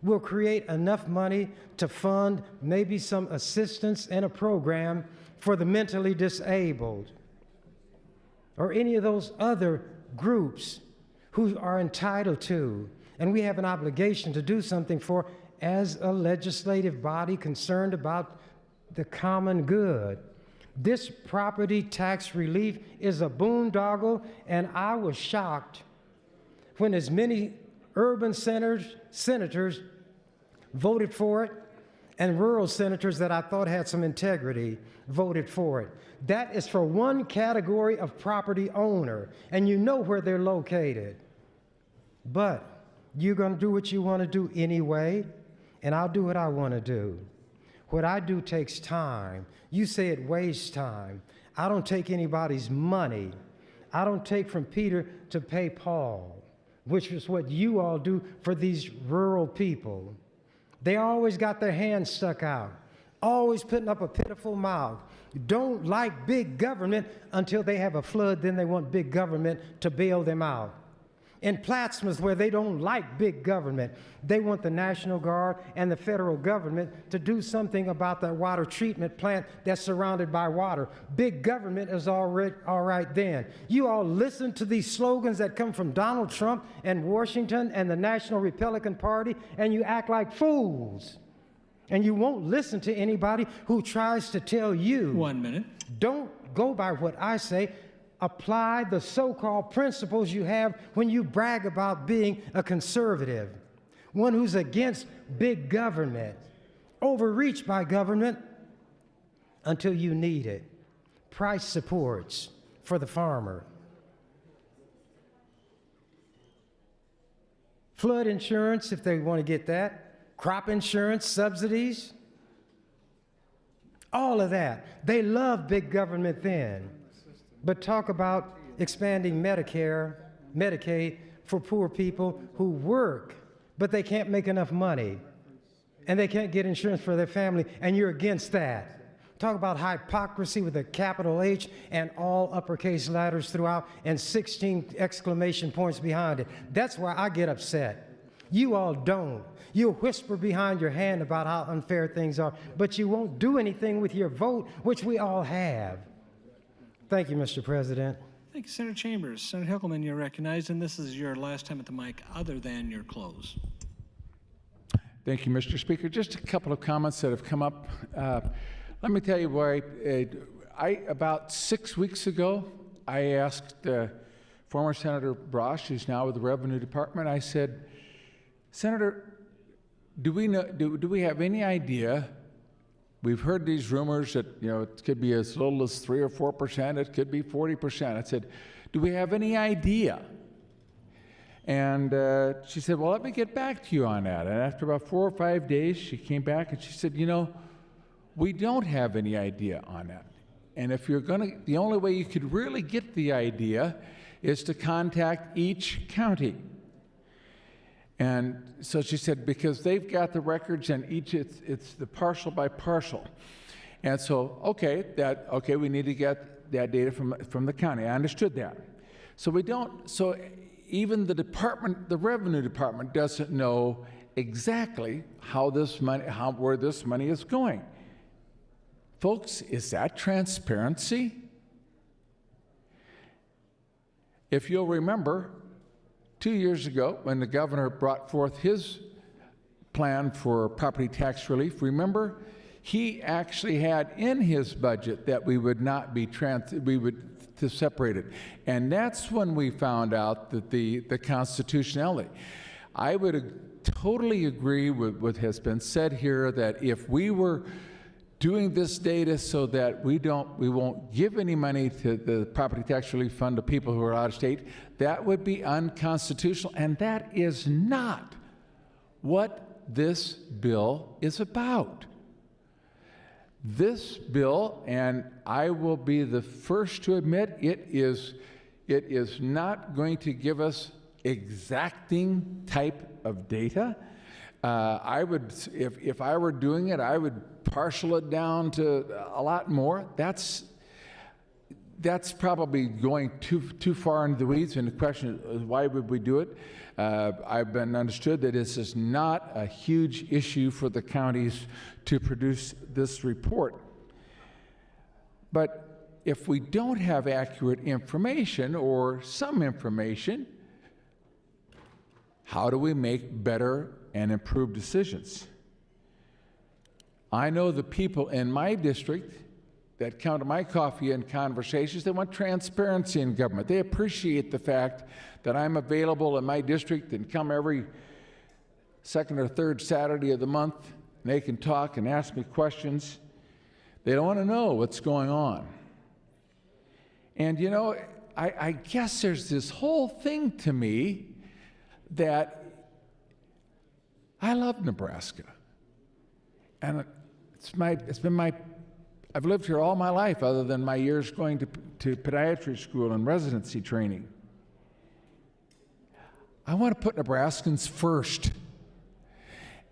will create enough money to fund maybe some assistance in a program for the mentally disabled, or any of those other groups who are entitled to, and we have an obligation to do something for as a legislative body concerned about the common good. This property tax relief is a boondoggle, and I was shocked when as many urban senators voted for it, and rural senators that I thought had some integrity voted for it. That is for one category of property owner, and you know where they're located. But you're going to do what you want to do anyway, and I'll do what I want to do. What I do takes time. You say it wastes time. I don't take anybody's money. I don't take from Peter to pay Paul, which is what you all do for these rural people. They always got their hands stuck out, always putting up a pitiful mouth. Don't like big government until they have a flood, then they want big government to bail them out. In Plattsmouth, where they don't like big government, they want the National Guard and the federal government to do something about that water treatment plant that's surrounded by water. Big government is all right then. You all listen to these slogans that come from Donald Trump and Washington and the National Republican Party, and you act like fools. And you won't listen to anybody who tries to tell you. 1 minute. Don't go by what I say. Apply the so-called principles you have when you brag about being a conservative, one who's against big government, overreach by government until you need it. Price supports for the farmer. Flood insurance, if they want to get that. Crop insurance, subsidies. All of that. They love big government then. But talk about expanding Medicare, Medicaid for poor people who work, but they can't make enough money, and they can't get insurance for their family, and you're against that. Talk about hypocrisy with a capital H and all uppercase letters throughout and 16 exclamation points behind it. That's why I get upset. You all don't. You whisper behind your hand about how unfair things are, but you won't do anything with your vote, which we all have. Thank you, Mr. President. Thank you, Senator Chambers. Senator Hickelman, you're recognized, and this is your last time at the mic other than your close. Thank you, Mr. Speaker. Just a couple of comments that have come up. Let me tell you where about 6 weeks ago, I asked former Senator Brosh, who's now with the Revenue Department, I said, Senator, do we have any idea? We've heard these rumors that, it could be as little as 3 or 4%, it could be 40%. I said, do we have any idea? And she said, well, let me get back to you on that. And after about 4 or 5 days, she came back and she said, we don't have any idea on that. And if you're the only way you could really get the idea is to contact each county. And so she said, because they've got the records and it's the parcel by parcel. And so, okay, we need to get that data from the county. I understood that. So even the Revenue Department doesn't know exactly where this money is going. Folks, is that transparency? If you'll remember, 2 years ago, when the governor brought forth his plan for property tax relief, remember, he actually had in his budget that we would not be to separate it. And that's when we found out that the constitutionality. I would totally agree with what has been said here, that if we were doing this data so that we won't give any money to the property tax relief fund to people who are out of state, that would be unconstitutional, and that is not what this bill is about. This bill, and I will be the first to admit, it is not going to give us exacting type of data. I would, if I were doing it, I would partial it down to a lot more. That's probably going too far into the weeds, and the question is, why would we do it? I've been understood that this is not a huge issue for the counties to produce this report. But if we don't have accurate information or some information, how do we make better and improved decisions? I know the people in my district that come to my coffee and conversations, they want transparency in government. They appreciate the fact that I'm available in my district and come every second or third Saturday of the month, and they can talk and ask me questions. They don't want to know what's going on. And you know, I guess there's this whole thing to me that I love Nebraska. And I've lived here all my life, other than my years going to podiatry school and residency training. I want to put Nebraskans first.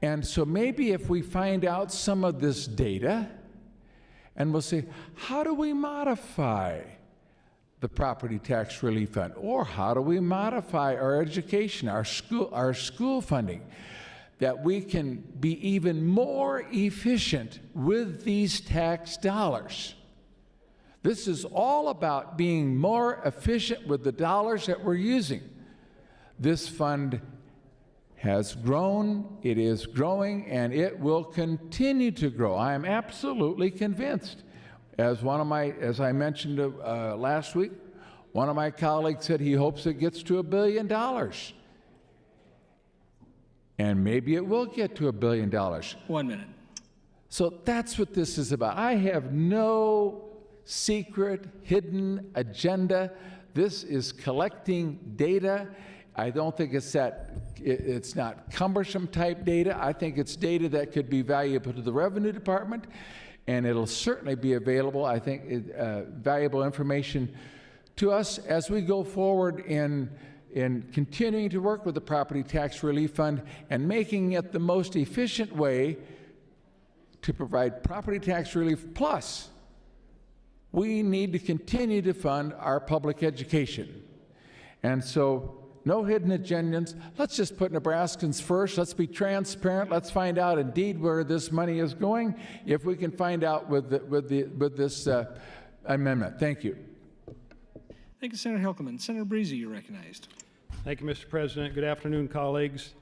And so maybe if we find out some of this data, and we'll say, how do we modify the property tax relief fund? Or how do we modify our education, our school funding, that we can be even more efficient with these tax dollars? This is all about being more efficient with the dollars that we're using. This fund has grown, it is growing, and it will continue to grow. I am absolutely convinced. As I mentioned last week, one of my colleagues said he hopes it gets to $1 billion. And maybe it will get to $1 billion. 1 minute. So that's what this is about. I have no secret, hidden agenda. This is collecting data. I don't think it's not cumbersome type data. I think it's data that could be valuable to the Revenue Department, and it'll certainly be available, I think, valuable information to us as we go forward in continuing to work with the Property Tax Relief Fund and making it the most efficient way to provide property tax relief. Plus, we need to continue to fund our public education. And so, no hidden agendas. Let's just put Nebraskans first. Let's be transparent. Let's find out indeed where this money is going, if we can find out with this amendment. Thank you. Thank you, Senator Hilkeman. Senator Breezy, you're recognized. Thank you, Mr. President. Good afternoon, colleagues.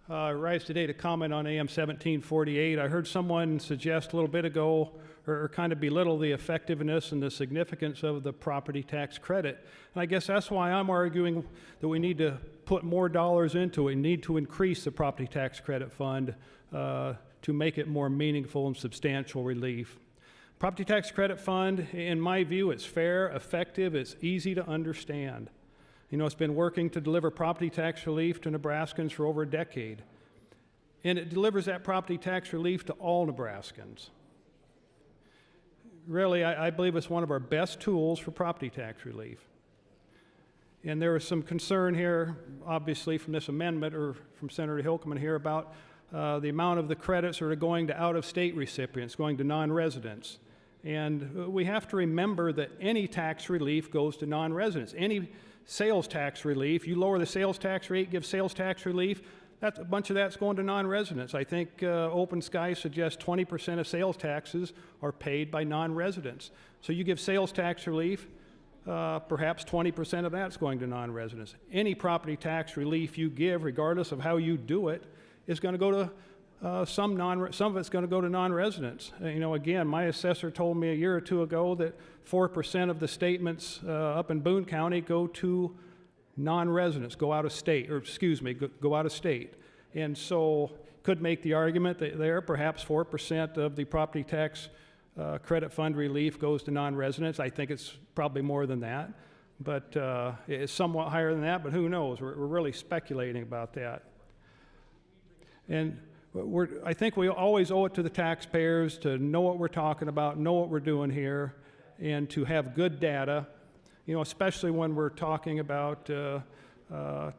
I rise today to comment on AM 1748. I heard someone suggest a little bit ago, or kind of belittle the effectiveness and the significance of the property tax credit. And I guess that's why I'm arguing that we need to put more dollars into it. We need to increase the property tax credit fund to make it more meaningful and substantial relief. Property tax credit fund, in my view, it's fair, effective, it's easy to understand. You know, it's been working to deliver property tax relief to Nebraskans for over a decade. And it delivers that property tax relief to all Nebraskans. Really, I believe it's one of our best tools for property tax relief. And there is some concern here, obviously, from this amendment, or from Senator Hilkeman here, about the amount of the credits that are going to out-of-state recipients, going to non-residents. And we have to remember that any tax relief goes to non-residents. Any sales tax relief, you lower the sales tax rate, give sales tax relief, a bunch of that's going to non-residents. I think Open Skies suggests 20% of sales taxes are paid by non-residents. So you give sales tax relief, perhaps 20% of that's going to non-residents. Any property tax relief you give, regardless of how you do it, is going to go to some of it's going to go to non-residents. Again, my assessor told me a year or two ago that 4% of the statements up in Boone County go to non-residents, go out of state. And so could make the argument that there perhaps 4% of the property tax credit fund relief goes to non-residents. I think it's probably more than that, but it's somewhat higher than that, but who knows? We're really speculating about that. And I think we always owe it to the taxpayers to know what we're talking about, know what we're doing here, and to have good data, especially when we're talking about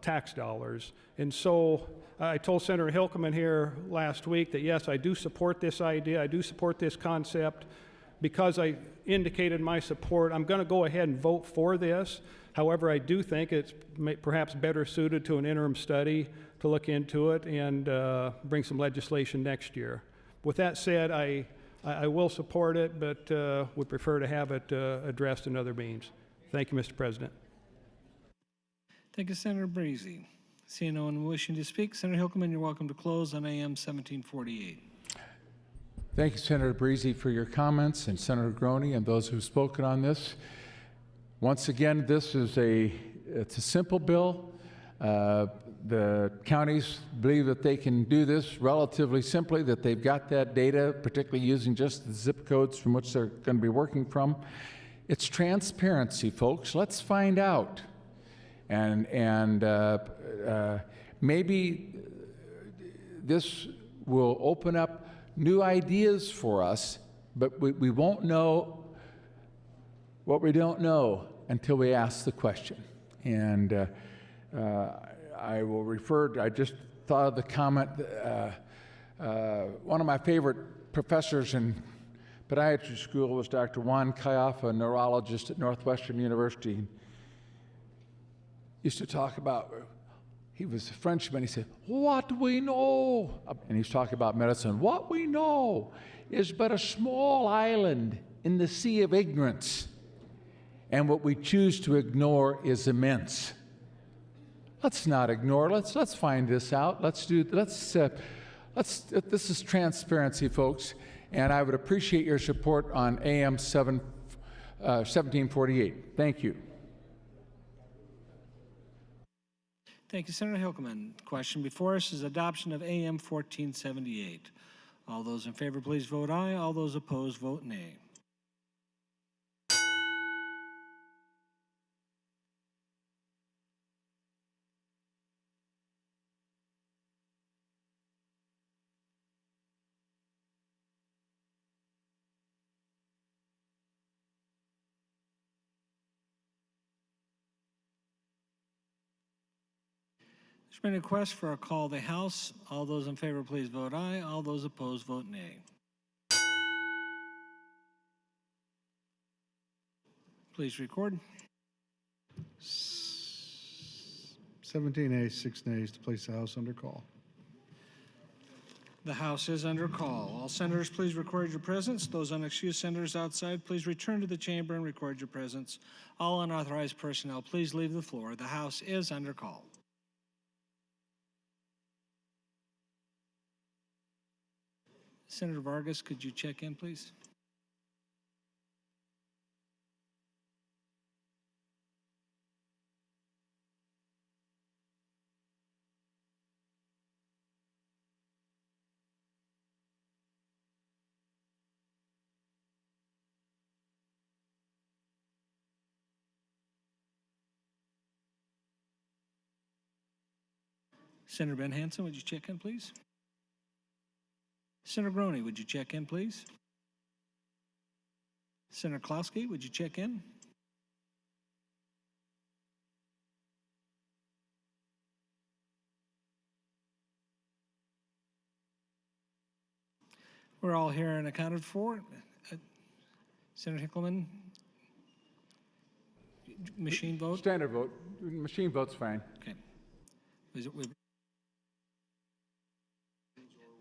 tax dollars. And so I told Senator Hilkeman here last week that yes, I do support this idea, I do support this concept. Because I indicated my support, I'm going to go ahead and vote for this. However, I do think it's perhaps better suited to an interim study to look into it and bring some legislation next year. With that said, I will support it, but would prefer to have it addressed in other means. Thank you, Mr. President. Thank you, Senator Breezy. Seeing no one wishing to speak, Senator Hilkeman, you're welcome to close on AM 1748. Thank you, Senator Breezy, for your comments, and Senator Groney and those who've spoken on this. Once again, this is it's a simple bill. The counties believe that they can do this relatively simply, that they've got that data, particularly using just the zip codes from which they're going to be working from. It's transparency, folks. Let's find out. And maybe this will open up new ideas for us, but we won't know what we don't know until we ask the question. And I will refer to, I just thought of the comment, one of my favorite professors in podiatry school was Dr. Juan Caiafa, a neurologist at Northwestern University. He used to talk about, he was a Frenchman, he said, "What we know," and he's talking about medicine, "what we know is but a small island in the sea of ignorance, and what we choose to ignore is immense." Let's not ignore, let's find this out. This is transparency, folks, and I would appreciate your support on AM 1748. Thank you. Thank you, Senator Hilkeman. The question before us is adoption of AM 1478. All those in favor, please vote aye. All those opposed, vote nay. There's been a request for a call to the House. All those in favor, please vote aye. All those opposed, vote nay. Please record. 17 ayes, 6 nays to place the House under call. The House is under call. All senators, please record your presence. Those unexcused senators outside, please return to the chamber and record your presence. All unauthorized personnel, please leave the floor. The House is under call. Senator Vargas, could you check in, please? Senator Ben Hansen, would you check in, please? Senator Groney, would you check in, please? Senator Klosky, would you check in? We're all here and accounted for. Senator Hickleman, machine vote? Standard vote. Machine vote's fine. Okay.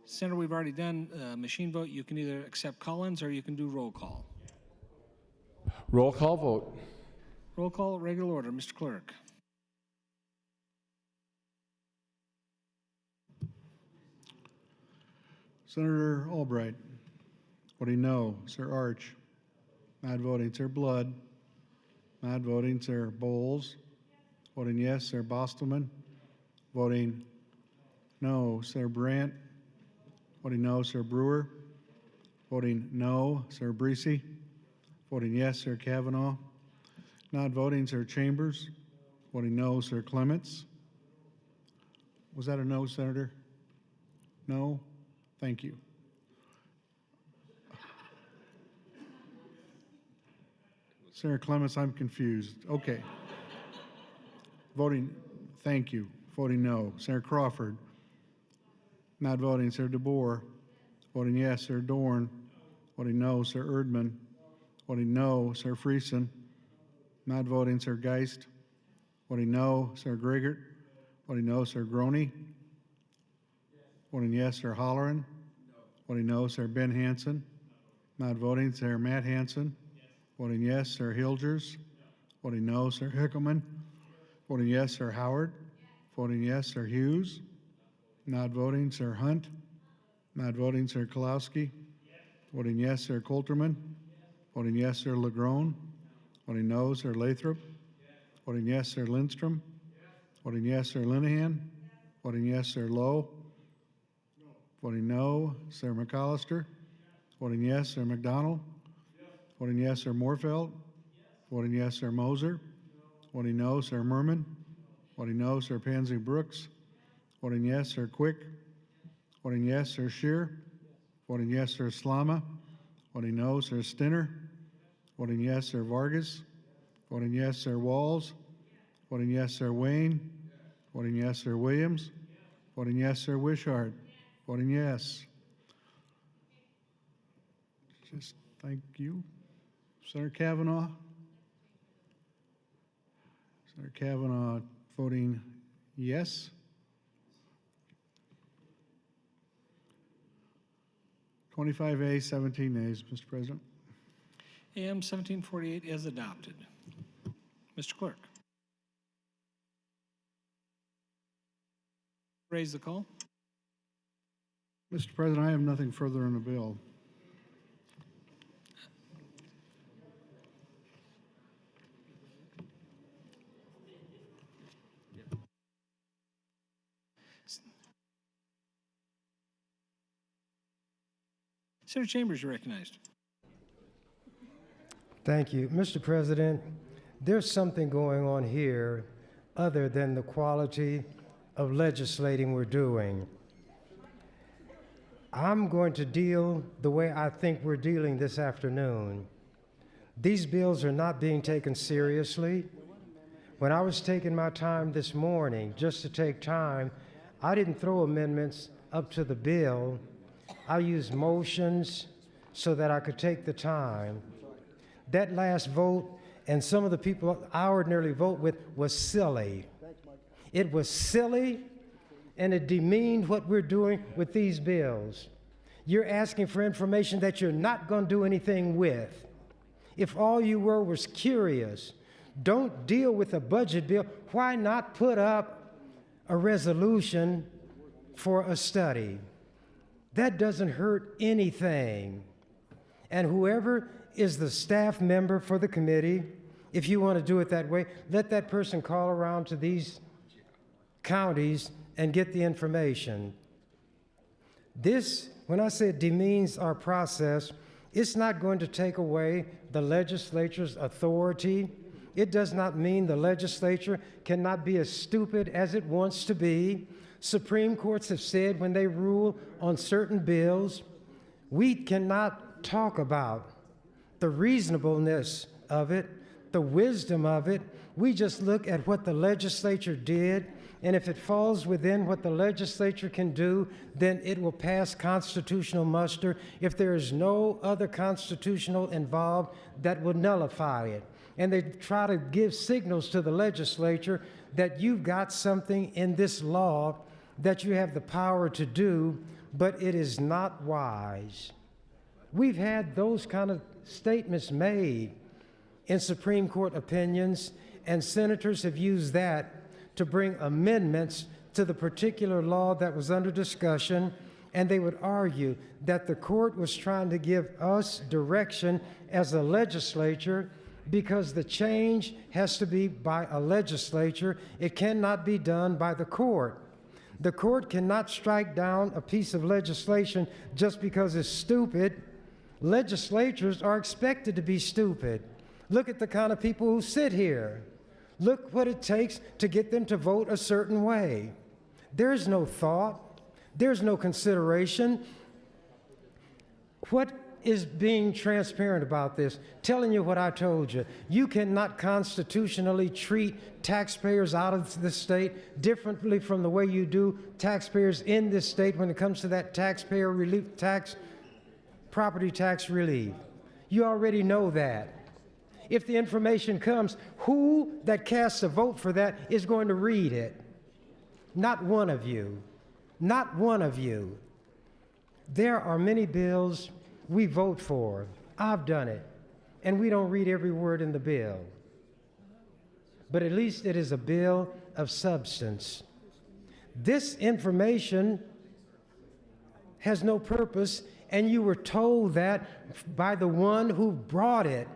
Senator, we've already done machine vote. You can either accept call-ins or you can do roll call. Roll call vote. Roll call, regular order. Mr. Clerk. Senator Albright. Voting no, Sir Arch. Not voting, Sir Blood. Not voting, Sir Bowles. Voting yes, Sir Bostelman. Voting no, Sir Brandt. Voting no, Sir Brewer. Voting no, Sir Breesy. Voting yes, Sir Kavanaugh. Not voting, Sir Chambers. Voting no, Sir Clements. Was that a no, Senator? No? Thank you. Senator Clements, I'm confused. Okay. Voting, thank you. Voting no. Senator Crawford. Not voting, Sir DeBoer. Voting yes, Sir Dorn. Voting no, Sir Erdman. Voting no, Sir Friesen. Not voting, Sir Geist. Voting no, Sir Grigert. Voting no, Sir Groney. Voting yes, Sir Holleran. Voting no, Sir Ben Hansen. Not voting, Sir Matt Hansen. Voting yes, Sir Hilgers. Voting no, Sir Hickelman. Voting yes, Sir Howard. Voting yes, Sir Hughes. Not voting, Sir Hunt. Not voting, Sir Kalowski. Voting yes, Sir Coulterman. Voting yes, Sir Legrone. Voting no, Sir Lathrop. Voting yes, Sir Lindstrom. Voting yes, Sir Linehan. Voting yes, Sir Lowe. Voting no, Sir McAllister. Voting yes, Sir McDonald. Voting yes, Sir Moorfeld. Voting yes, Sir Moser. Voting no, Sir Merman. Voting no, Sir Pansy Brooks. Voting yes, Sir Quick. Voting yes, Sir Shear. Voting yes, Sir Slama. Voting no, Sir Stinner. Voting yes, Sir Vargas. Voting yes, Sir Walls. Voting yes, Sir Wayne. Voting yes, Sir Williams. Voting yes, Sir Wishart. Voting yes. Just thank you. Senator Kavanaugh. Senator Kavanaugh voting yes. 25 A, 17 nays, Mr. President. AM 1748 is adopted. Mr. Clerk. Raise the call. Mr. President, I have nothing further on the bill. Senator Chambers, you're recognized. Thank you. Mr. President, there's something going on here other than the quality of legislating we're doing. I'm going to deal the way I think we're dealing this afternoon. These bills are not being taken seriously. When I was taking my time this morning, just to take time, I didn't throw amendments up to the bill. I used motions so that I could take the time. That last vote, and some of the people I ordinarily vote with, was silly. It was silly, and it demeaned what we're doing with these bills. You're asking for information that you're not going to do anything with. If all you were was curious, don't deal with a budget bill. Why not put up a resolution for a study? That doesn't hurt anything. And whoever is the staff member for the committee, if you want to do it that way, let that person call around to these counties and get the information. This, when I say it demeans our process, it's not going to take away the legislature's authority. It does not mean the legislature cannot be as stupid as it wants to be. Supreme Courts have said when they rule on certain bills, we cannot talk about the reasonableness of it, the wisdom of it. We just look at what the legislature did, and if it falls within what the legislature can do, then it will pass constitutional muster. If there is no other constitutional involved, that will nullify it. And they try to give signals to the legislature that you've got something in this law that you have the power to do, but it is not wise. We've had those kind of statements made in Supreme Court opinions, and senators have used that to bring amendments to the particular law that was under discussion, and they would argue that the court was trying to give us direction as a legislature because the change has to be by a legislature. It cannot be done by the court. The court cannot strike down a piece of legislation just because it's stupid. Legislatures are expected to be stupid. Look at the kind of people who sit here. Look what it takes to get them to vote a certain way. There's no thought. There's no consideration. What is being transparent about this? Telling you what I told you. You cannot constitutionally treat taxpayers out of the state differently from the way you do taxpayers in this state when it comes to that taxpayer relief tax, property tax relief. You already know that. If the information comes, who that casts a vote for that is going to read it? Not one of you. Not one of you. There are many bills we vote for. I've done it. And we don't read every word in the bill. But at least it is a bill of substance. This information has no purpose, and you were told that by the one who brought it.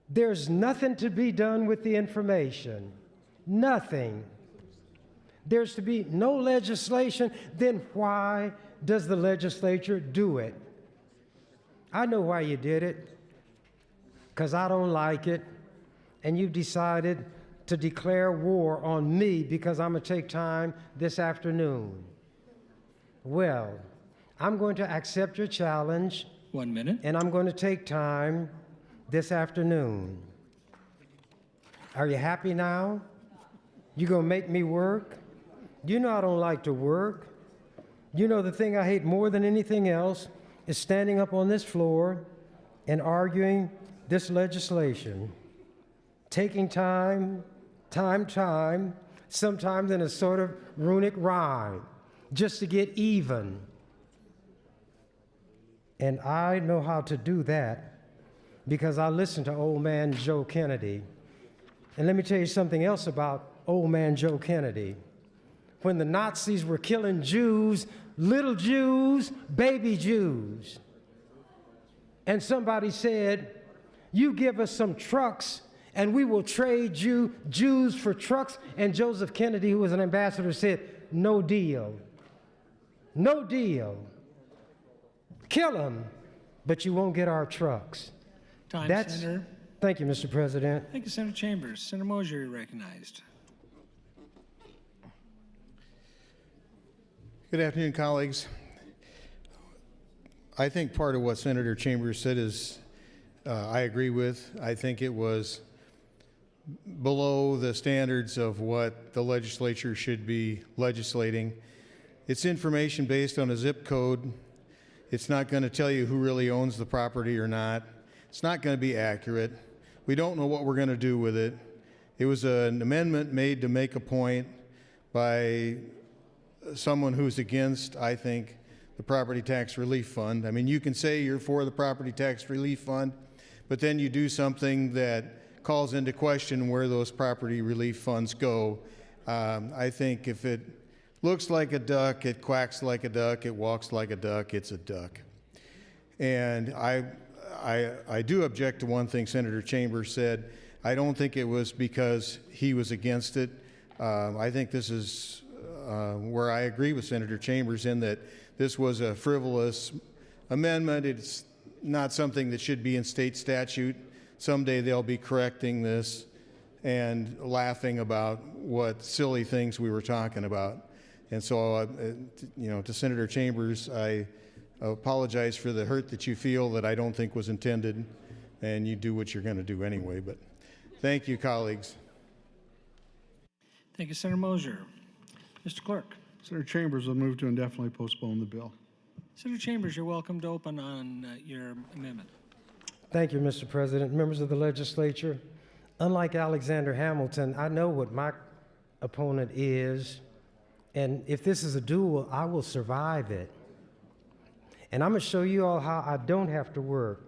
There's nothing to be done with the information. Nothing. There's to be no legislation. Then why does the legislature do it? I know why you did it. Because I don't like it. And you've decided to declare war on me because I'm going to take time this afternoon. Well, I'm going to accept your challenge. 1 minute. And I'm going to take time this afternoon. Are you happy now? You gonna make me work? You know I don't like to work. You know the thing I hate more than anything else is standing up on this floor and arguing this legislation. Taking time, sometimes in a sort of runic rhyme, just to get even. And I know how to do that because I listened to old man Joe Kennedy. And let me tell you something else about old man Joe Kennedy. When the Nazis were killing Jews, little Jews, baby Jews, and somebody said, you give us some trucks and we will trade you Jews for trucks, and Joseph Kennedy, who was an ambassador, said, no deal. No deal. Kill them, but you won't get our trucks. Time, That's, Senator. Thank you, Mr. President. Thank you, Senator Chambers. Senator Mosier, you're recognized. Good afternoon, colleagues. I think part of what Senator Chambers said is I agree with. I think it was below the standards of what the legislature should be legislating. It's information based on a zip code. It's not going to tell you who really owns the property or not. It's not going to be accurate. We don't know what we're going to do with it. It was an amendment made to make a point by someone who's against, I think, the Property Tax Relief Fund. I mean, you can say you're for the Property Tax Relief Fund, but then you do something that calls into question where those property relief funds go. I think if it looks like a duck, it quacks like a duck, it walks like a duck, it's a duck. And I do object to one thing Senator Chambers said. I don't think it was because he was against it. I think this is where I agree with Senator Chambers in that this was a frivolous amendment. It's not something that should be in state statute. Someday they'll be correcting this and laughing about what silly things we were talking about. And so, to Senator Chambers, I apologize for the hurt that you feel that I don't think was intended, and you do what you're going to do anyway. But thank you, colleagues. Thank you, Senator Mosier. Mr. Clerk. Senator Chambers will move to indefinitely postpone the bill. Senator Chambers, you're welcome to open on your amendment. Thank you, Mr. President. Members of the legislature, unlike Alexander Hamilton, I know what my opponent is, and if this is a duel, I will survive it. And I'm going to show you all how I don't have to work.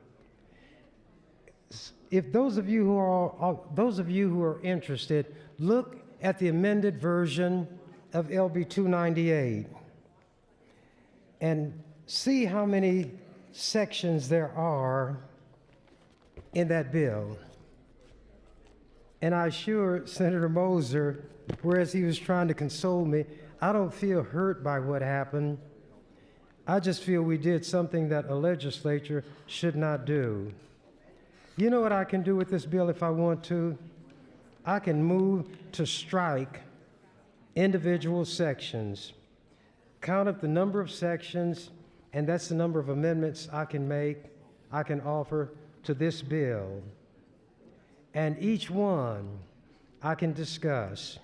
If those of you who are interested, look at the amended version of LB 298 and see how many sections there are in that bill. And I assure Senator Moser, whereas he was trying to console me, I don't feel hurt by what happened. I just feel we did something that a legislature should not do. You know what I can do with this bill if I want to? I can move to strike individual sections, count up the number of sections, and that's the number of amendments I can offer to this bill. And each one I can discuss.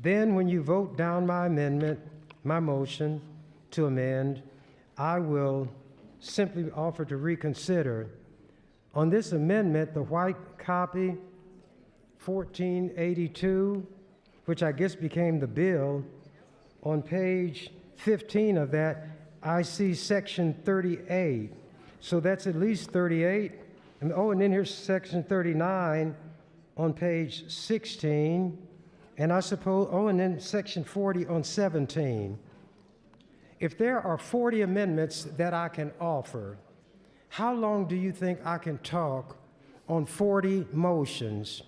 Then when you vote down my amendment, my motion to amend, I will simply offer to reconsider. On this amendment, the white copy, 1482, which I guess became the bill, on page 15 of that, I see section 38. So that's at least 38. And then here's section 39 on page 16. And I suppose, and then section 40 on 17. If there are 40 amendments that I can offer, how long do you think I can talk on 40 motions?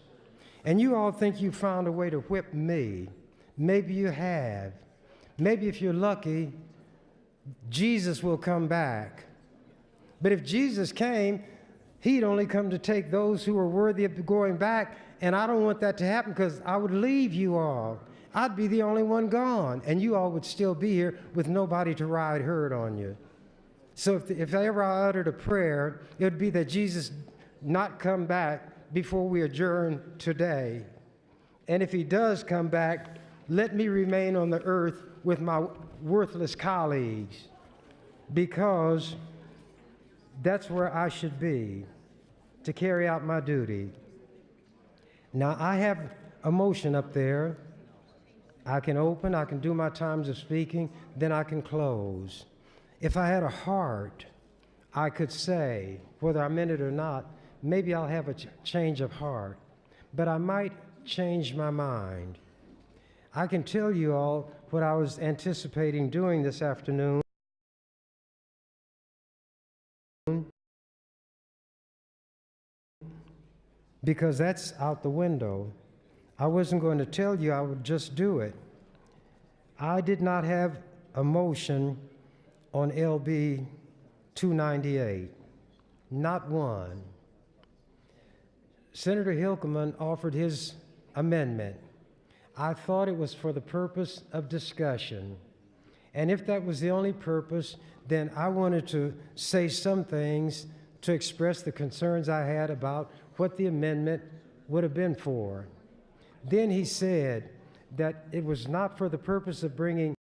And you all think you found a way to whip me. Maybe you have. Maybe if you're lucky, Jesus will come back. But if Jesus came, he'd only come to take those who are worthy of going back, and I don't want that to happen because I would leave you all. I'd be the only one gone, and you all would still be here with nobody to ride herd on you. So if ever I uttered a prayer, it would be that Jesus not come back before we adjourn today. And if he does come back, let me remain on the earth with my worthless colleagues, because that's where I should be to carry out my duty. Now, I have a motion up there. I can open, I can do my times of speaking, then I can close. If I had a heart, I could say, whether I meant it or not, maybe I'll have a change of heart, but I might change my mind. I can tell you all what I was anticipating doing this afternoon. Because that's out the window. I wasn't going to tell you, I would just do it. I did not have a motion on LB 298, not one. Senator Hilkeman offered his amendment. I thought it was for the purpose of discussion. And if that was the only purpose, then I wanted to say some things to express the concerns I had about what the amendment would have been for. Then he said that it was not for the purpose of bringing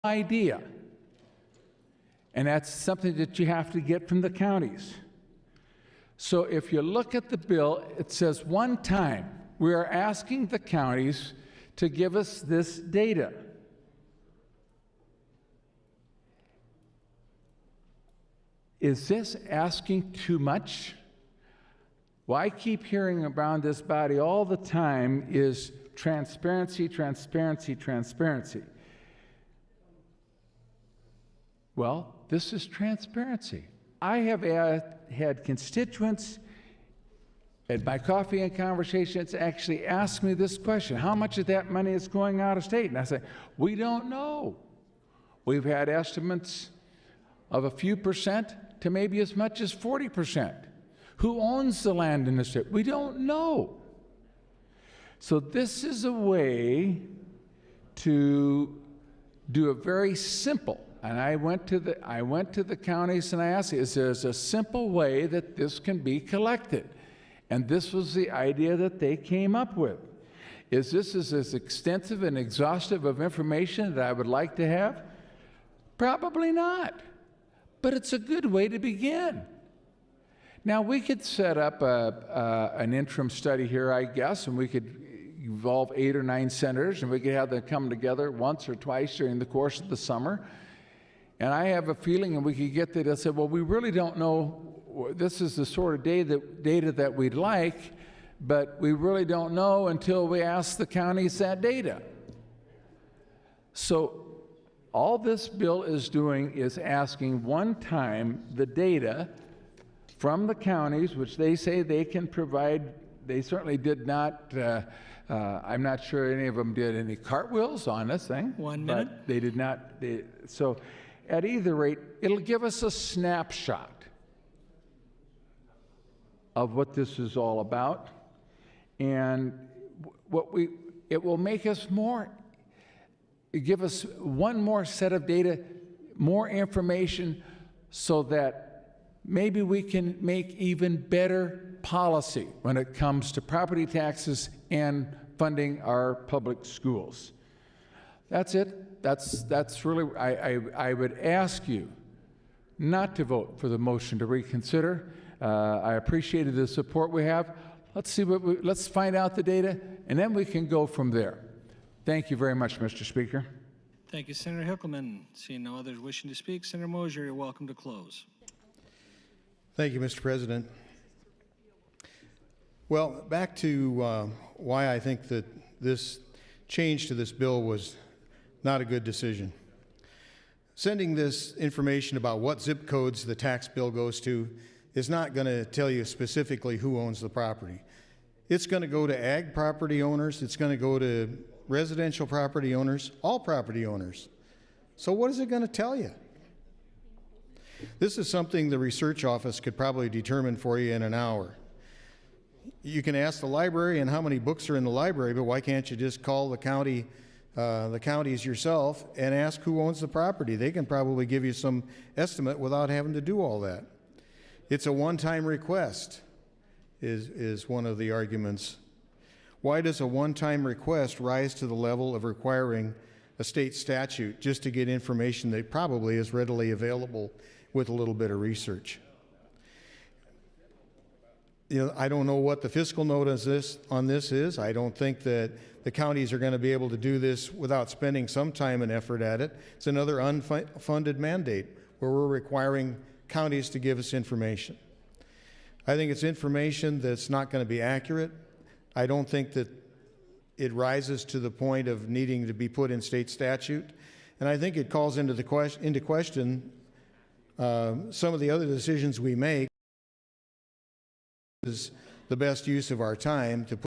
idea. And that's something that you have to get from the counties. So if you look at the bill, it says one time, we are asking the counties to give us this data. Is this asking too much? What I keep hearing around this body all the time is transparency, transparency, transparency. Well, this is transparency. I have had constituents at my coffee and conversations actually ask me this question: how much of that money is going out of state? And I say, we don't know. We've had estimates of a few percent to maybe as much as 40%. Who owns the land in the state? We don't know. So this is a way to do a very simple, and I went to the counties and I asked, is there a simple way that this can be collected? And this was the idea that they came up with. Is this as extensive and exhaustive of information that I would like to have? Probably not. But it's a good way to begin. Now, we could set up an interim study here, I guess, and we could involve 8 or 9 senators, and we could have them come together once or twice during the course of the summer. And I have a feeling, and we could get there, they'll say, well, we really don't know, this is the sort of data that we'd like, but we really don't know until we ask the counties that data. So all this bill is doing is asking one time the data from the counties, which they say they can provide. They certainly did not, I'm not sure any of them did any cartwheels on this thing. 1 minute. But they did not. So at either rate, it'll give us a snapshot of what this is all about. And it will make us more, give us one more set of data, more information, so that maybe we can make even better policy when it comes to property taxes and funding our public schools. That's it. That's really, I would ask you not to vote for the motion to reconsider. I appreciated the support we have. Let's find out the data, and then we can go from there. Thank you very much, Mr. Speaker. Thank you, Senator Hickelman. Seeing no others wishing to speak, Senator Mosier, you're welcome to close. Thank you, Mr. President. Well, back to why I think that this change to this bill was not a good decision. Sending this information about what zip codes the tax bill goes to is not going to tell you specifically who owns the property. It's going to go to ag property owners. It's going to go to residential property owners, all property owners. So what is it going to tell you? This is something the research office could probably determine for you in an hour. You can ask the librarian how many books are in the library, but why can't you just call the counties yourself and ask who owns the property? They can probably give you some estimate without having to do all that. It's a one-time request, is one of the arguments. Why does a one-time request rise to the level of requiring a state statute just to get information that probably is readily available with a little bit of research? You know, I don't know what the fiscal note on this is. I don't think that the counties are going to be able to do this without spending some time and effort at it. It's another unfunded mandate where we're requiring counties to give us information. I think it's information that's not going to be accurate. I don't think that it rises to the point of needing to be put in state statute. And I think it calls into question some of the other decisions we make. Is the best use of our time to put